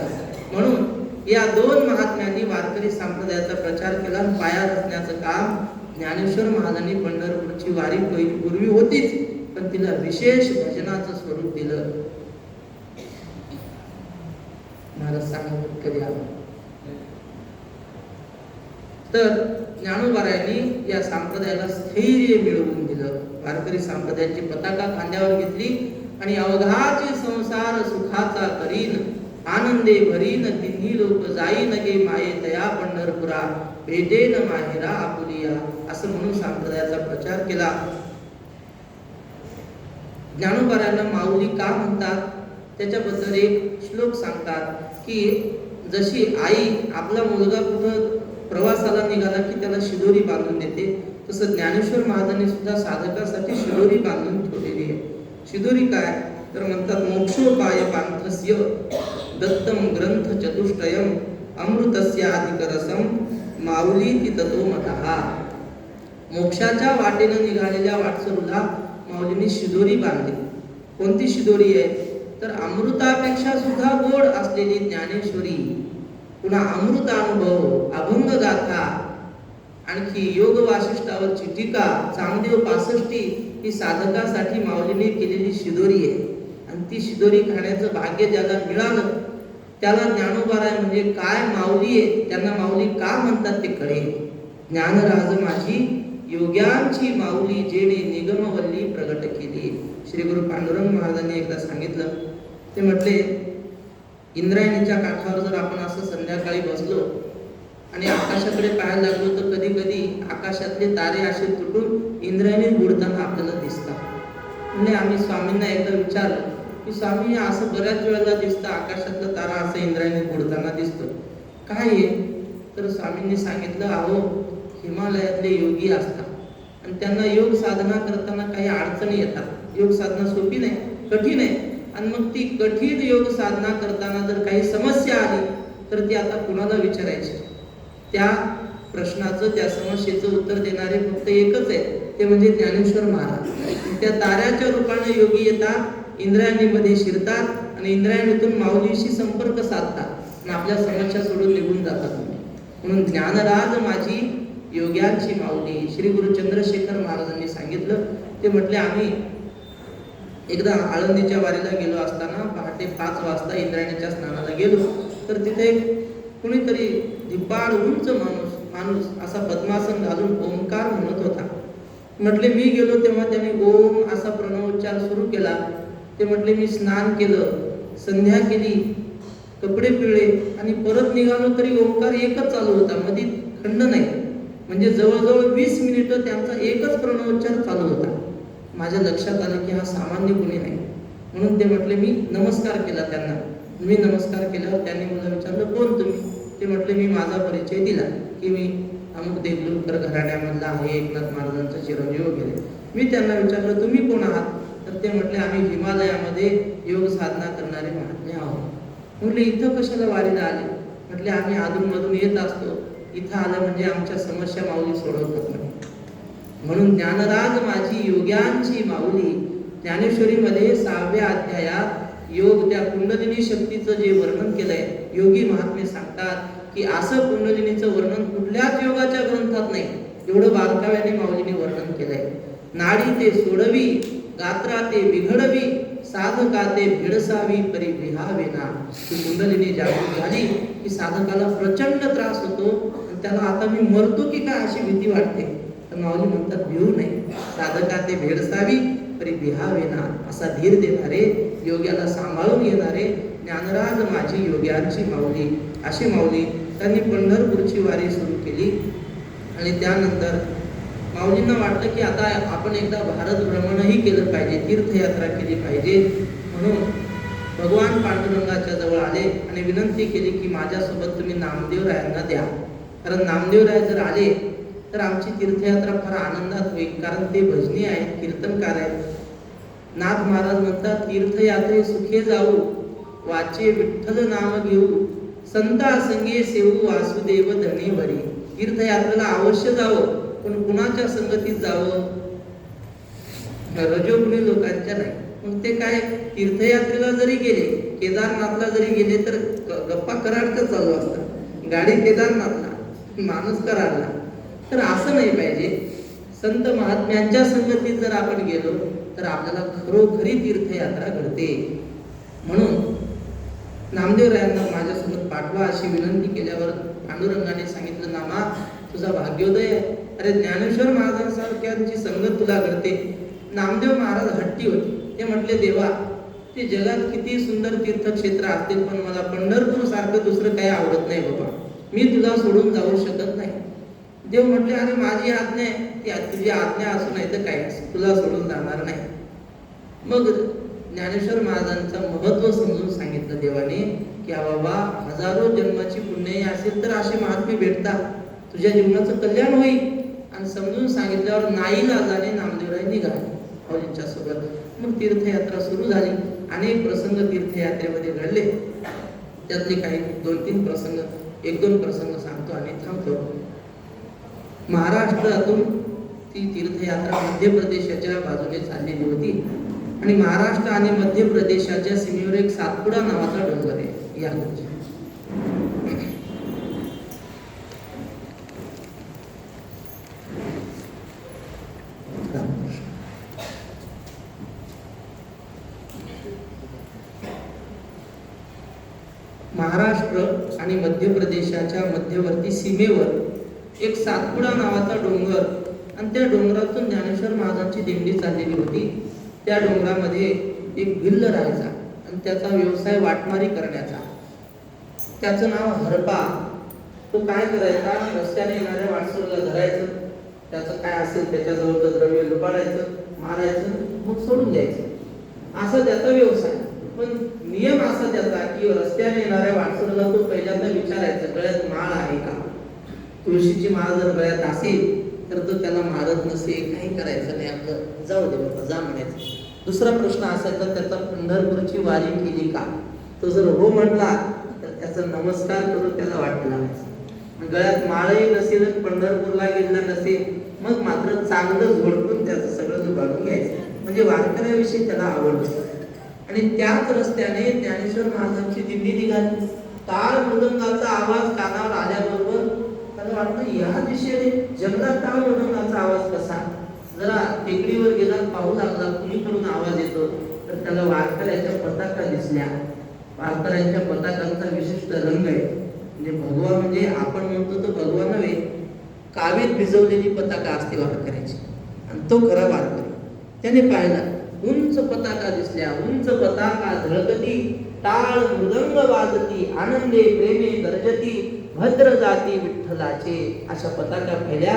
म्हणून या दोन महात्म्यांनी वारकरी संप्रदायाचा प्रचार केला. पाया रचण्याचं काम ज्ञानेश्वर महाराजांनी पंढरपूरची वारी पूर्वी होतीच, पण तिला विशेष भजनाचं स्वरूप दिलं. महाराज सांगत कधी आलं तर ज्ञानोबारायांनी या संप्रदायाला स्थैर्य मिळवून दिलं. वारकरी संप्रदायाची पताका खांद्यावर घेतली आणि अवघाची संसार सुखाचा करीन, आनंदे भरीन तिन्ही लोक जाईन गे माये तया पंढरपुरा, भेटेन माहेरा आपुलिया, असं म्हणून संप्रदायाचा प्रचार केला. ज्ञानोबारायांना माऊली का म्हणतात त्याच्याबद्दल एक श्लोक सांगतात की जशी आई आपला मुलगा कुठं प्रवासाला निघाला की त्याला शिदोरी बांधून देते, तसं ज्ञानेश्वर महाराजांनी सुद्धा साधकासाठी शिदोरी बांधून ठेवलेली आहे. शिदोरी काय तर म्हणतात मोक्षोपाय पांथस्य दत्तम ग्रंथ चतुष्टयम अमृतस्य अधिकरसम माऊली ततो मतः. मोक्षाच्या वाटेनं निघालेल्या वाटसरूला माऊलींनी शिदोरी बांधली. कोणती शिदोरी आहे तर अमृतापेक्षा सुद्धा गोड असलेली ज्ञानेश्वरी, पुन्हा अमृतानुभव, अभंग गाथा, आणखी योग वासिष्ठावरची टीका, चांगदेव 65 ही साधकासाठी माऊलीने केलेली शिदोरी आहे. आणि ती शिदोरी खाण्याचं भाग्य ज्याला मिळालं त्याला ज्ञानोबाराय म्हणजे काय माऊली आहे, त्यांना माऊली का म्हणतात ते कळेल. ज्ञानराज माझी योग्यांची माऊली जेणे निगमवल्ली प्रगट केली. श्री गुरु पांडुरंग महाराजांनी एकदा सांगितलं, ते म्हटले इंद्रायणीच्या काठावर जर आपण असं संध्याकाळी बसलो आणि आकाशाकडे पाहायला लागलो तर कधी कधी आकाशातले तारे असे तुटून इंद्रायणी बुडताना आपल्याला दिसतात. म्हणजे आम्ही स्वामींना एकदा विचारलं की स्वामी असं बऱ्याच वेळेला दिसतं आकाशातला तारा असं इंद्रायणी बुडताना दिसतो, काय आहे तर स्वामींनी सांगितलं अहो हिमालयातले योगी असतात आणि त्यांना योग साधना करताना काही अडचणी येतात. योग साधना सोपी नाही, कठीण आहे. आणि मग ती कठीण योग साधना करताना जर काही समस्या आली तर ती आता कुणाला विचारायची. त्या प्रश्नाचं त्या समस्येचं उत्तर देणारे फक्त एकच आहे, ते म्हणजे ज्ञानेश्वर महाराज. त्या ताऱ्याच्या रूपाने योगी येतात, इंद्रायणीमध्ये शिरतात आणि इंद्रायणीतून माऊलीशी संपर्क साधतात आणि आपल्या समस्या सोडून निघून जातात. म्हणून ज्ञानराज माझी योग्यांची माऊली. श्री गुरु चंद्रशेखर महाराजांनी सांगितलं, ते म्हटले आम्ही एकदा आळंदीच्या वारीला गेलो असताना पहाटे 5 वाजता इंद्रायणीच्या स्नानाला गेलो तर तिथे कुणीतरी धिप्पाड उंच माणूस असा पद्मासन घालून ओंकार म्हणत होता. म्हटले मी गेलो तेव्हा त्याने ओम असा प्रणवोच्चार सुरू केला. ते म्हटले मी स्नान केलं, संध्या केली, कपडे पिळले आणि परत निघालो तरी ओंकार एकच चालू होता, मध्ये खंड नाही. म्हणजे जवळजवळ 20 मिनिटं त्यांचा एकच प्रणवोच्चार चालू होता. माझ्या लक्षात आलं की हा सामान्य गुणी नाही. म्हणून ते म्हटले मी नमस्कार केला त्यांना. मी नमस्कार केल्यावर त्यांनी मला विचारलं कोण तुम्ही. ते म्हटले मी माझा परिचय दिला की मी अमुक देगलूरकर घराण्यामधला आहे, एकनाथ महाराजांचा चिरंजीव वगैरे. मी त्यांना विचारलं तुम्ही कोण आहात तर ते म्हटले आम्ही हिमालयामध्ये योग साधना करणारे महात्मे आहोत. म्हटले इथं कशाला वारीला आले. म्हटले आम्ही अधूनमधून येत असतो, इथं आलं म्हणजे आमच्या समस्या माऊली सोडवतात. म्हणून ज्ञानराज माझी योग्यांची माऊली. ज्ञानेश्वरीमध्ये 6व्या अध्यायात योग त्या कुंडलिनी शक्तीचं जे वर्णन केलंय, योगी महात्मे सांगतात की असं कुंडलिनीचं वर्णन कुठल्याच योगाच्या ग्रंथात नाही, एवढं बारकाव्याने माऊलीने वर्णन केलंय. नाडी ते सोडवी, गात्रा ते बिघडवी, साधका ते भेडसावी परी विहावेना. ही कुंडलिनी जागृत झाली की साधकाला प्रचंड त्रास होतो आणि त्याला आता मी मरतो की काय अशी भीती वाटते. तर माऊली म्हणतात भिऊ नये, साधका ते भेडसावी परी विहावेना. असा धीर देणारे, योग्याला सांभाळून येणारे ज्ञानराज माझी योग्यांची माऊली. अशी माऊली त्यांनी पंढरपूरची वारी सुरू केली. आणि त्यानंतर माऊलींना वाटलं की आता आपण एकदा भारत भ्रमणही केलं पाहिजे, तीर्थयात्रा केली पाहिजे. म्हणून भगवान पांडुरंगाच्या जवळ आले आणि विनंती केली की माझ्यासोबत तुम्ही नामदेवरायांना द्या, कारण नामदेवराय जर आले तर आमची तीर्थयात्रा फार आनंदात होईल, कारण ते भजनी आहेत, कीर्तनकार आहेत. नाथ महाराज म्हणतात तीर्थयात्रे सुखे जाऊ, वाचे विठ्ठल नाम घेऊ, संता संगे सेवू वासुदेव धणीवरी. तीर्थयात्रेला अवश्य जावं, पण कुणाच्या संगतीत जावं? रजोगुणी लोकांच्या नाही. मग ते काय, तीर्थयात्रेला जरी गेले, केदारनाथला जरी गेले तर गप्पा कराडचं चालू असतात, गाडी केदारनाथला, माणूस कराडला. तर असं नाही पाहिजे. संत महात्म्यांच्या संगतीत जर आपण गेलो तर आपल्याला खरोखरी तीर्थयात्रा घडते. म्हणून नामदेवरायांना माझ्यासोबत पाठवा अशी विनंती केल्यावर पांडुरंगाने सांगितलं, नामा तुझा भाग्योदय आहे. अरे ज्ञानेश्वर महाराजांसारख्यांची संगत तुला घडते. नामदेव महाराज हट्टी होते. ते म्हटले, देवा ते जगात किती सुंदर तीर्थक्षेत्र असतील, पण मला पंढरपूर सारखं दुसरं काही आवडत नाही बाबा, मी तुला सोडून जाऊ शकत नाही. देव म्हटले, अरे माझी आज्ञा आहे, ती तुझी आज्ञा असू नाही तर काय, तुला सोडून जाणार नाही. मग ज्ञानेश्वर महाराजांचं महत्व समजून सांगितलं देवाने, की बाबा हजारो जन्माची पुण्य असेल तर असे महात्मे भेटतात, तुझ्या जीवनाचं कल्याण होईल. आणि समजून सांगितल्यावर नाईलाजाने नामदेवराय निघाले माऊलींच्या सोबत. मग तीर्थयात्रा सुरू झाली. अनेक प्रसंग तीर्थयात्रेमध्ये घडले. त्यातले काही 2-3 प्रसंग, 1-2 प्रसंग सांगतो आणि थांबतो. महाराष्ट्रातून ती तीर्थयात्रा मध्य प्रदेशाच्या बाजूने चाललेली होती आणि महाराष्ट्र आणि मध्य प्रदेशाच्या सीमेवर एक सातपुडा नावाचा डोंगर आहे. या महाराष्ट्र आणि मध्य प्रदेशाच्या मध्यवर्ती सीमेवर एक सातपुडा नावाचा डोंगर, आणि त्या डोंगरातून ज्ञानेश्वर महाराजांची दिंडी चाललेली होती. त्या डोंगरामध्ये एक भिल्ल राहायचा आणि त्याचा व्यवसाय वाटमारी करण्याचा. त्याचं नाव हरपा. तो काय करायचा, रस्त्याने येणाऱ्या माणसाला धरायचं, त्याचं काय असेल त्याच्याजवळचं द्रव्य लुबाडायचं, मारायचं, मग सोडून द्यायचं, असा त्याचा व्यवसाय. पण नियम असा त्याचा की रस्त्याने येणाऱ्या माणसाला तो पहिल्यांदा विचारायचा, गळ्यात माळ आहे का? तुळशीची माळ जर गळ्यात असेल तर तो त्याला मारत नसेल, काही करायचं नाही, आपलं जाऊ दे बाबा, जा म्हणायचं. दुसरा प्रश्न असायचा त्याचा, पंढरपूरची वारी केली का? तो जर हो म्हटला तर त्याचा नमस्कार करून त्याला वाटलं लावायचं. गळ्यात माळही नसेल, पंढरपूरला गेला नसेल, मग मात्र चांगलं झोडपून त्याचं सगळं जुगाडून घ्यायचं. म्हणजे वारकऱ्याविषयी त्याला आवड होती. आणि त्याच रस्त्याने ज्ञानेश्वर महाराजांची दिंडी निघाली. टाळ मृदंगाचा आवाज कानावर आल्याबरोबर त्याला वाटलं, या दिशेने जंगलात टाळ मृदंगाचा आवाज कसा? जरा टेकडीवर गेला, पाहू लागला, कुणीकडून आवाज येतो, तर त्याला वारकऱ्याच्या पताका दिसल्या. वारकऱ्यांच्या पताकांचा विशिष्ट रंग आहे. म्हणजे भगवा, म्हणजे आपण म्हणतो तो भगवा नव्हे, कावेत भिजवलेली पताका असते वारकऱ्याची, आणि तो खरा वारकरी. त्याने पाहिला, उंच पताका दिसल्या, उंच पताका झळकती, टाळ मृदंग वाजती, आनंदे प्रेमे गर्जती, भद्र जाती विठ्ठलाचे, अशा पताका पाहिल्या.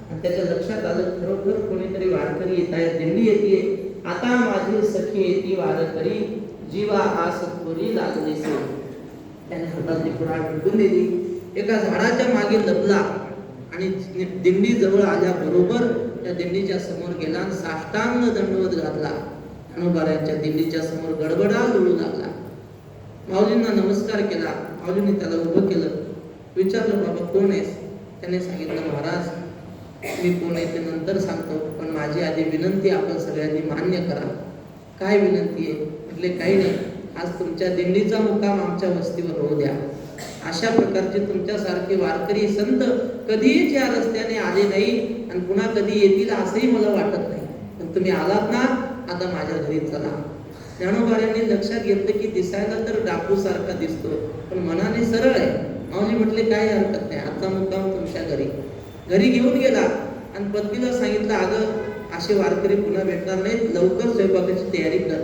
आणि त्याच्या लक्षात आलं, खरोखर कोणीतरी वारकरी येत आहे, दिंडी येते. आता माझी सखी येती वारकरी, जीवा आस थोरी लागली से. त्याने हातातली कुऱ्हाड फेकून दिली, एका झाडाच्या मागे लपला आणि दिंडी जवळ आल्याबरोबर त्या दिंडीच्या समोर गेला आणि साष्टांग दंडवत घातला. ज्ञानोबारायांच्या दिंडीच्या समोर गडबडा लोळू लागला. माऊलींना नमस्कार केला. माऊलींनी त्याला उभं केलं, विचारलं, बाबा कोण आहेस? त्याने सांगितलं, महाराज मी कोण आहे ते नंतर सांगतो, पण माझी आधी विनंती आपण सगळ्यांनी मान्य करा. काय विनंती आहे? म्हटले, काही नाही, आज तुमच्या दिंडीचा मुक्काम आमच्या वस्तीवर होऊ द्या. अशा प्रकारचे तुमच्यासारखे वारकरी संत कधीच या रस्त्याने आले नाही आणि पुन्हा कधी येतील असंही मला वाटत नाही. पण तुम्ही आलात ना, आता माझ्या घरी चला. ज्ञानोबारायांनी लक्षात घेतलं की दिसायला तर डाकू सारखा दिसतो, पण मनाने सरळ आहे. माऊली म्हटले, काही हरकत नाही, आजचा मुक्काम तुमच्या घरी. घरी घेऊन गेला आणि पत्नीला सांगितलं, अगं असे वारकरी पुन्हा भेटणार नाहीत, लवकर स्वयंपाकाची तयारी कर.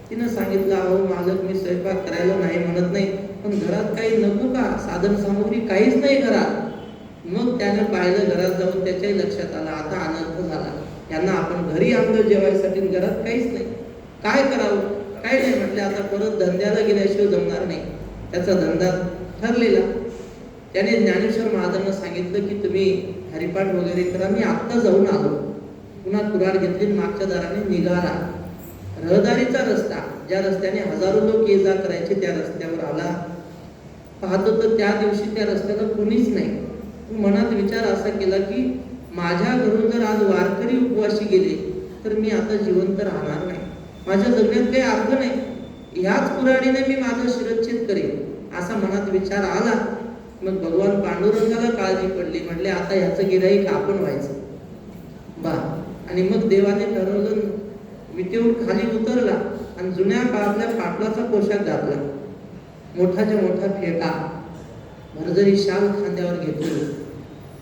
तिनं सांगितलं, अहो मालक मी स्वयंपाक करायला नाही म्हणत नाही, पण घरात काही नको का? साधन सामुग्री काहीच नाही घरात. मग त्याने पाहिलं, घरात जाऊन त्याच्याही लक्षात आलं, आता अनर्थ झाला. यांना आपण घरी आणलं जेवायसाठी, घरात काहीच नाही, काय करावं? काय नाही. म्हटले, आता परत धंद्याला गेल्याशिवाय जमणार नाही. त्याचा धंदा ठरलेला. त्याने ज्ञानेश्वर महाराजांना सांगितलं की तुम्ही हरिपाठ वगैरे करा, मी आत्ता जाऊन आलो. पुन्हा कुऱ्हाड घेतली, मागच्या दाराने निघाला. रहदारीचा रस्ता, ज्या रस्त्याने हजारो लोक ये जा करायचे त्या रस्त्यावर आला. पाहतो तर त्या दिवशी त्या रस्त्याला कोणीच नाही. मनात विचार असा केला की माझ्या घरून जर आज वारकरी उपवाशी गेले तर मी आता जिवंत राहणार नाही, माझ्या जगण्यात काही अर्थ नाही, ह्याच कुऱ्हाडीने मी माझा शिरच्छेद करेन असा मनात विचार आला. मग भगवान पांडुरंगाला काळजी पडली. म्हटले आता ह्याचं गिऱ्हाईक आपण व्हायचं बा. आणि मग देवाने ठरवलं, विटेहून खाली उतरला आणि जुन्या काळातल्या पाटलाचा पोशाख घातला, मोठाच्या मोठा फेटा, भरजरी शाल खांद्यावर घेतली,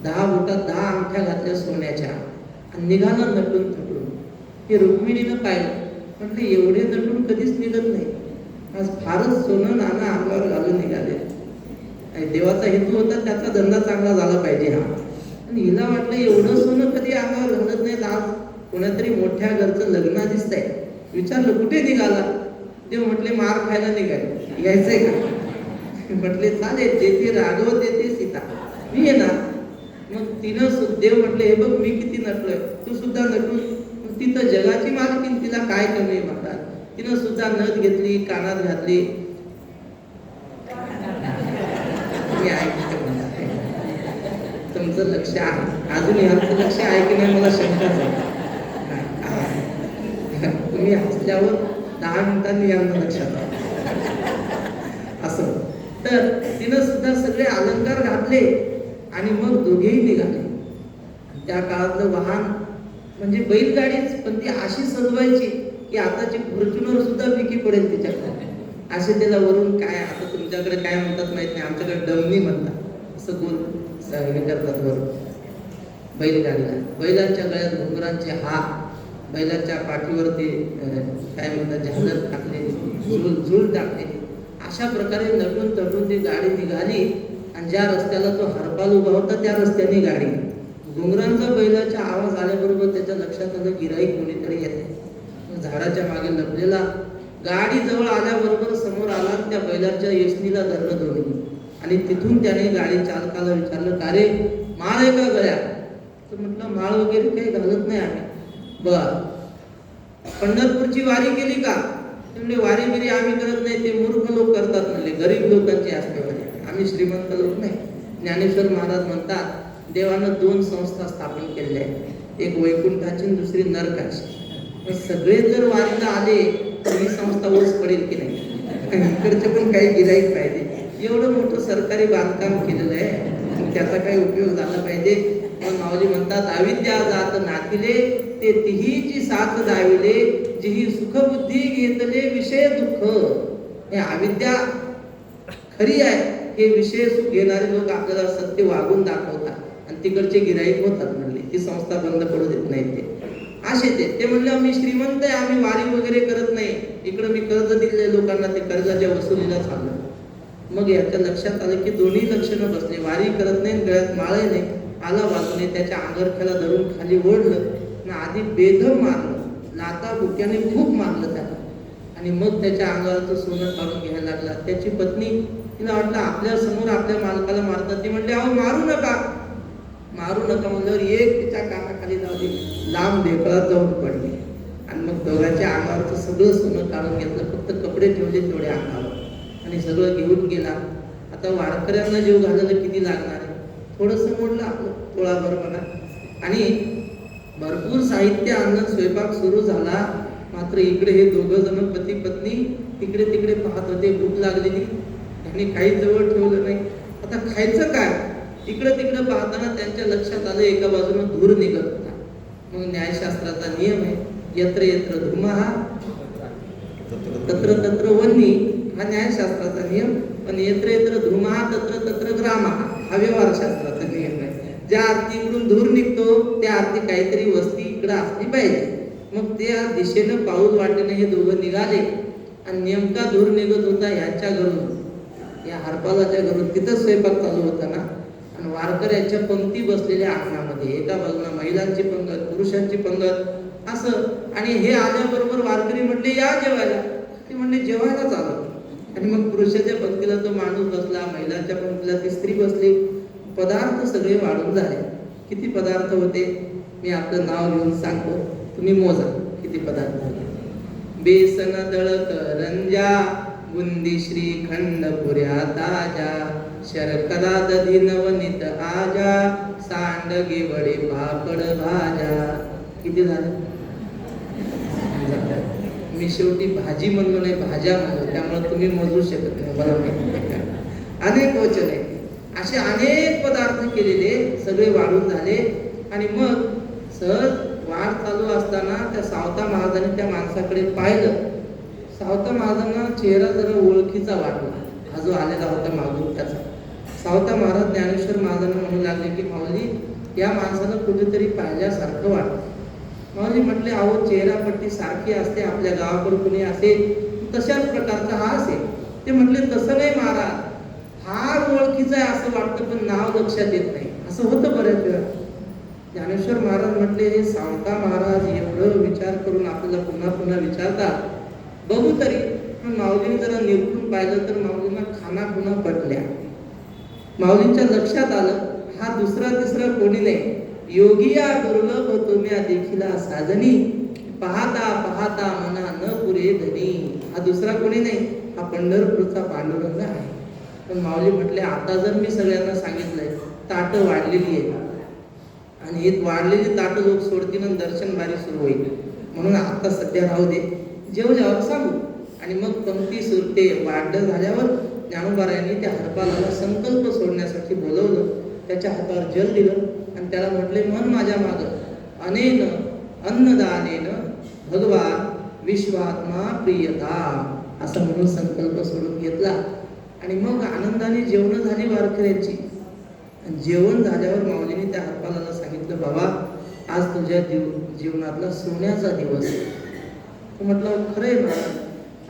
10 बोटात 10 अंगठ्या घातल्या सोन्याच्या आणि निघाला नटून थटून. हे रुक्मिणीनं पाहिलं. म्हटलं एवढे नटून कधीच निघत नाही, आज फारच सोनं नाणं अंगावर घालून निघाले. देवाचा हेतू होता त्याचा धंदा चांगला झाला पाहिजे हा. आणि हिला वाटलं एवढं सोनं कधी अंगावर घालत नाहीत, आज कोणातरी मोठ्या घरचं लग्न दिसतंय. विचारलं कुठे निघाला? देव म्हटले मार खायला निघाले, यायचंय का? म्हटले चालेल, जेथे राघव तेथे सीता, मी येणार. मग तिनं देव म्हटले हे बघ मी किती नटलोय, तू सुद्धा नटून. तिथं जगाची मालकीन, तिला काय कमी म्हणतात. तिनं सुद्धा नथ घेतली, कानात घातली. तुमचं लक्ष आहे, अजून यांचं लक्ष आहे की नाही मला शंकाच आहे. तुम्ही हसल्यावर 10 मिनिटांनी यांना लक्षात असं. तर तिनं सुद्धा सगळे अलंकार घातले आणि मग दोघेही निघाले. त्या काळातलं वाहन म्हणजे बैलगाडीच, पण ती अशी सजवायची की आताची फॉर्च्युनर सुद्धा फिकी पडेल तिच्याकडे. असे त्याला वरून काय, आता तुमच्याकडे काय म्हणतात माहित नाही, आमच्याकडे डमनी म्हणतात, असं गोल हे करतात वरून बैलगाडीला. बैलांच्या गळ्यात घुंगरांचे हार, बैलाच्या पाठीवरती काय म्हणतात झालर टाकलेली, झूल टाकलेली. अशा प्रकारे नटून तटून ती गाडी निघाली आणि ज्या रस्त्याला तो हरपाल उभा होता त्या रस्त्याने गाडी. घुंगरांचा बैलाचा आवाज आल्याबरोबर त्याच्या लक्षात आलं गिऱ्हाईक कोणीतरी येते. झाडाच्या मागे लपलेला गाडी जवळ आल्याबरोबर समोर आला, त्या बैलाच्या येसनीला धरलं दोन्ही आणि तिथून त्याने गाडी चालकाला विचारलं का रे माळ आहे का गळ्यात? तर म्हटलं माळ वगैरे काही घालत नाही आम्ही. बर, पंढरपूरची वारी केली का? म्हणजे वारी बिरी आम्ही करत नाही, ते मूर्ख लोक करतात म्हणले, गरीब लोकांची असते वारी, आम्ही श्रीमंत लोक नाही. ज्ञानेश्वर महाराज म्हणतात देवानं 2 संस्था स्थापन केलेल्या आहेत, एक वैकुंठाची आणि दुसरी नरकाची. सगळे जर वारीला आले तर ही संस्था ओस पडेल की नाही? इकडचे पण काही गिऱ्हाईक पाहिजे. एवढं मोठं सरकारी बांधकाम केलेलं आहे, त्याचा काही उपयोग झाला पाहिजे. पण माऊली म्हणतात अविद्या जात नाथिले ते तिहीची साथ दाविले, जिही सुखबुद्धी घेतले विषय दुःख. हे अविद्या खरी आहे, हे विषय सुख घेणारे लोक आपल्याला सत्य वागून दाखवतात आणि तिकडचे गिऱ्हाईक होतात म्हणले. ती संस्था बंद पडू देत नाही ते असे. ते म्हणले आम्ही श्रीमंत आहे, आम्ही वारी वगैरे करत नाही, इकडं मी कर्ज दिले लोकांना, ते कर्जाच्या वसुलीला चाललं. मग याच्या लक्षात आलं की दोन्ही लक्षणं बसले, वारी करत नाही, गळ्यात माळे नाही. आला बाजूने त्याच्या अंगरख्याला धरून खाली ओढलं ना, आधी बेदम मारलं, लाता बुक्याने खूप मारलं त्याला आणि मग त्याच्या अंगावरचं सोनं काढून घ्यायला लागला. त्याची पत्नी, तिला वाटलं आपल्या समोर आपल्या मालकाला मारतात, ती म्हणली अहो मारू नका, मारू नका म्हणल्यावर एक तिच्या कानाखाली लावली, लांब ढेकळात जाऊन पडली आणि मग दोघांच्या अंगावरचं सगळं सोनं काढून घेतलं, फक्त कपडे ठेवले तेवढे अंगावर आणि सगळं घेऊन गेला. आता वारकऱ्यांना जीव घालायला किती लागणार आहे? थोडंसं मोडलं आपलं तोळाभर म्हणा आणि भरपूर साहित्य आणलं, स्वयंपाक सुरू झाला. मात्र इकडे हे दोघं जण पती पत्नी तिकडे तिकडे पाहत होते. भूक लागलेली, त्यांनी काही जवळ ठेवलं नाही. आता खायचं काय? इकडे तिकडे पाहताना त्यांच्या लक्षात आलं एका बाजूने धूर निघत होता. मग न्यायशास्त्राचा नियम आहे, यत्र यत्र धूमः तत्र तत्र वन्नी, हा न्यायशास्त्राचा नियम. पण यत्र यत्र धूमः तत्र तत्र ग्रामः, हा व्यवहारशास्त्राचा नियम आहे. ज्या अर्थी इकडून धूर निघतो त्या अर्थी काहीतरी वस्ती इकडे असली पाहिजे. मग त्या दिशेनं पाऊल वाटेने हे दोघं निघाले आणि नेमका धूर निघत होता ह्यांच्या घरून, या हरपालाच्या घरून. तिथं स्वयंपाक चालू होता ना आणि वारकऱ्यांच्या पंक्ती बसलेल्या अंगणामध्ये, एका बाजूला महिलांची पंगत, पुरुषांची पंगत असं. आणि हे आल्याबरोबर वारकरी म्हटले या जेवायला, ते म्हणले जेवायलाच आलो. आणि मग पुरुषाच्या पंक्तीला तो माणूस बसला, महिलांच्या पंक्तीला ती स्त्री बसली. पदार्थ सगळे वाढून झाले. किती पदार्थ होते मी आपलं नाव घेऊन सांगतो, तुम्ही मोजा किती पदार्थ होते. बेसन दळक रंजा, बुंदी श्रीखंड पुऱ्या ताजा, शर्करा दधी नवनीत आजा, सांडगे वडे पापड भाज्या. किती झालं? मी शेवटी भाजी म्हणलो नाही, भाज्या म्हणलो, त्यामुळे तुम्ही मोजू शकत नाही, मला माहिती. अनेक वचन आहे, असे अनेक पदार्थ केलेले सगळे वाढून झाले. आणि मग सहज वाढ चालू असताना त्या सावता महाराजांनी त्या माणसाकडे पाहिलं. सावता महाराजांना चेहरा जरा ओळखीचा वाटला, हा जो आलेला होता मागून त्याचा. सावता महाराज ज्ञानेश्वर महाराजांना म्हणू लागले की माऊली, या माणसाला कुठेतरी पाहिल्यासारखं वाटतं. माऊली म्हटले, अहो चेहरापट्टी सारखी असते, आपल्या गावाकडे कुणी असेल तशाच प्रकारचा हा असेल. ते म्हटले, तसं नाही महाराज, हा ओळखीचा आहे असं वाटतं, पण नाव लक्षात येत नाही. असं होतं बऱ्याच वेळा. ज्ञानेश्वर महाराज म्हटले, हे सावता महाराज एवढं विचार करून आपल्याला पुन्हा पुन्हा विचारतात, बघू तरी. पण माऊलीने जरा निरखून पाहिलं तर माऊलींना खाना पुन्हा पटल्या. माऊलींच्या लक्षात आलं, हा दुसरा तिसरा कोणी नाही, योगिया दुर्लभ तुम्या देखिला साजनी, पाहता पाहता मना न पुरे धनी. हा दुसरा कोणी नाही, हा पंढरपूरचा पांडुरंग आहे. पण माऊली म्हटले, आता जर मी सगळ्यांना सांगितलंय, ताटं वाढलेली आहे आणि ही वाढलेली ताटं लोक सोडतील आणि दर्शन बारी सुरू होईल, म्हणून आता सध्या राहू दे, जेव्हा सांगू. आणि मग पंक्ती सुरते वाढ झाल्यावर ज्ञानोबारायांनी त्या हरपालाला संकल्प सोडण्यासाठी बोलवलं, त्याच्या हातावर जल दिलं आणि त्याला म्हटले, मन माझ्या माग, अनेन अन्नदानेन भगवान विश्वात्मा प्रियता, असं म्हणून संकल्प सोडून घेतला. आणि मग आनंदाने जेवण झाली वारकऱ्यांची. जेवण झाल्यावर माऊलीने त्या हरपालाला सांगितलं, बाबा आज तुझ्या जीवनातला सोन्याचा दिवस. तो म्हटलं, खरंय महाराज,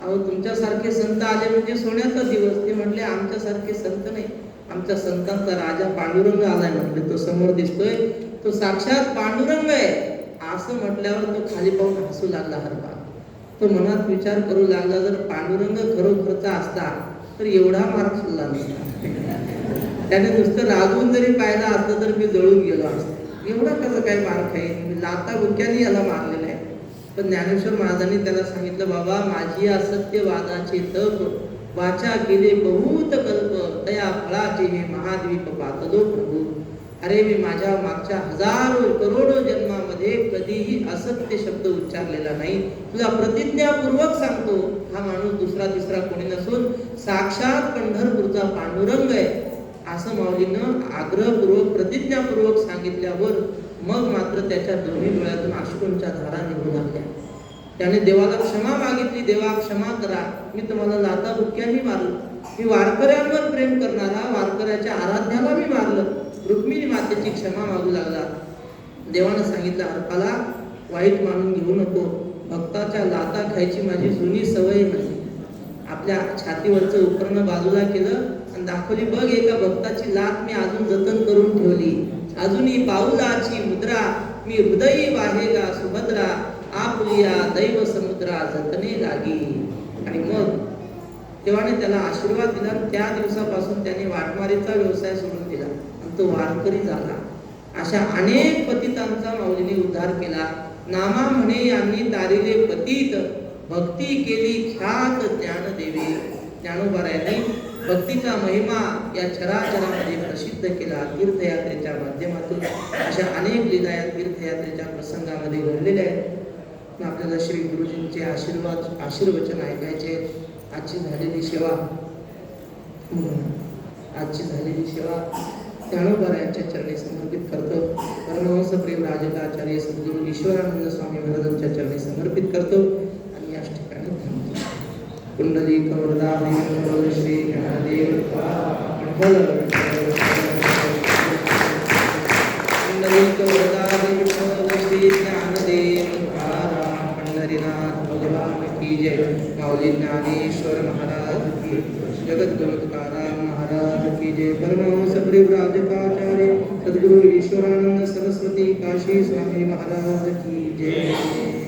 अहो तुमच्यासारखे संत आले म्हणजे सोन्याचा दिवस. ते म्हटले, आमच्यासारखे संत नाही, आमच्या संतांचा राजा पांडुरंग आलाय. म्हटले, तो समोर दिसतोय, तो साक्षात पांडुरंग आहे. असं म्हटल्यावर तो खाली पाहून हसू लागला हरपाल. तो मनात विचार करू लागला, जर पांडुरंग खरोखरचा असता तर एवढा मार खाल्ला नसता. त्याने नुसतं रागवून जरी पाहिला असतं तर मी जळून गेलो असतो. एवढा कसं काय मार खाईन, मी लाता बुक्याने याला मारलेला आहे. पण ज्ञानेश्वर महाराजांनी त्याला सांगितलं, बाबा माझी असत्यवादाचे तप, वाचा केले बहुत कल्प, तया फळाचे हे महाद्वीप पातलो प्रभू. अरे मी माझ्या मागच्या हजारो करोडो जन्मामध्ये कधीही असत्य शब्द उच्चारलेला नाही. तुला प्रतिज्ञापूर्वक सांगतो, हा माणूस दुसरा तिसरा कोणी नसून साक्षात पंढरपूरचा पांडुरंग आहे. असं माऊलीनं आग्रहपूर्वक प्रतिज्ञापूर्वक सांगितल्यावर मग मात्र त्याच्या दोन्ही डोळ्यातून अश्रूंच्या धारा निघू लागल्या. त्याने देवाला क्षमा मागितली, देवा क्षमा करा, मी तुम्हाला लाता बुक्क्याने मारलं, मी वारकऱ्यांवर प्रेम करणारा, वारकऱ्याच्या आराध्याला मी मारलं. रुक्मिणी मातेची क्षमा मागू लागला. देवानं सांगितलं, हरपाला वाईट मानून घेऊ नको, भक्ताच्या लाता खायची माझी जुनी सवय नाही. आपल्या छातीवरचं उपकरण बाजूला केलं आणि दाखवली, बघ एका भक्ताची लात मी अजून जतन करून ठेवली, अजूनही पाऊलाची मुद्रा मी हृदयी वाहेगा सुभद्रा, आपुलिया दैव समुद्रा जतने लागी. आणि मग देवाने त्याला आशीर्वाद दिला. त्या दिवसापासून त्याने वाटमारीचा व्यवसाय सोडून दिला आणि तो वारकरी झाला. अशा अनेक पतितांचा माऊलीने उद्धार केला. नामा म्हणे यांनी तारिले पतित, भक्ती केली ख्यात ज्ञान देवे. ज्ञानोबारायांनी भक्तीचा महिमा या चराचरामध्ये प्रसिद्ध केला तीर्थयात्रेच्या माध्यमातून. अशा अनेक लीला या तीर्थयात्रेच्या प्रसंगामध्ये घडलेल्या आहेत. आपल्याला श्री गुरुजींचे आशीर्वचन ऐकायचे. आजची झालेली सेवा ज्ञानोबारायांच्या चरणी समर्पित करतो. परमहंस प्रेम राजकाचार्य सद्गुरू ईश्वरानंद स्वामी महाराजांच्या चरणी समर्पित करतो आणि याच ठिकाणी थांबतो. कुंडली कवरदा श्री ज्ञानदेव कुंडली कवरदा श्री ज्ञानदेव पंढरीनाथ भगवान की जय. माऊली ज्ञानेश्वर महाराज की, जगद्गुरु तुकाराम महाराज की जय. परमहंस प्रेम राजकाचार्य सद्गुरू ईश्वरानंद सरस्वती काशी स्वामी महाराज की जय.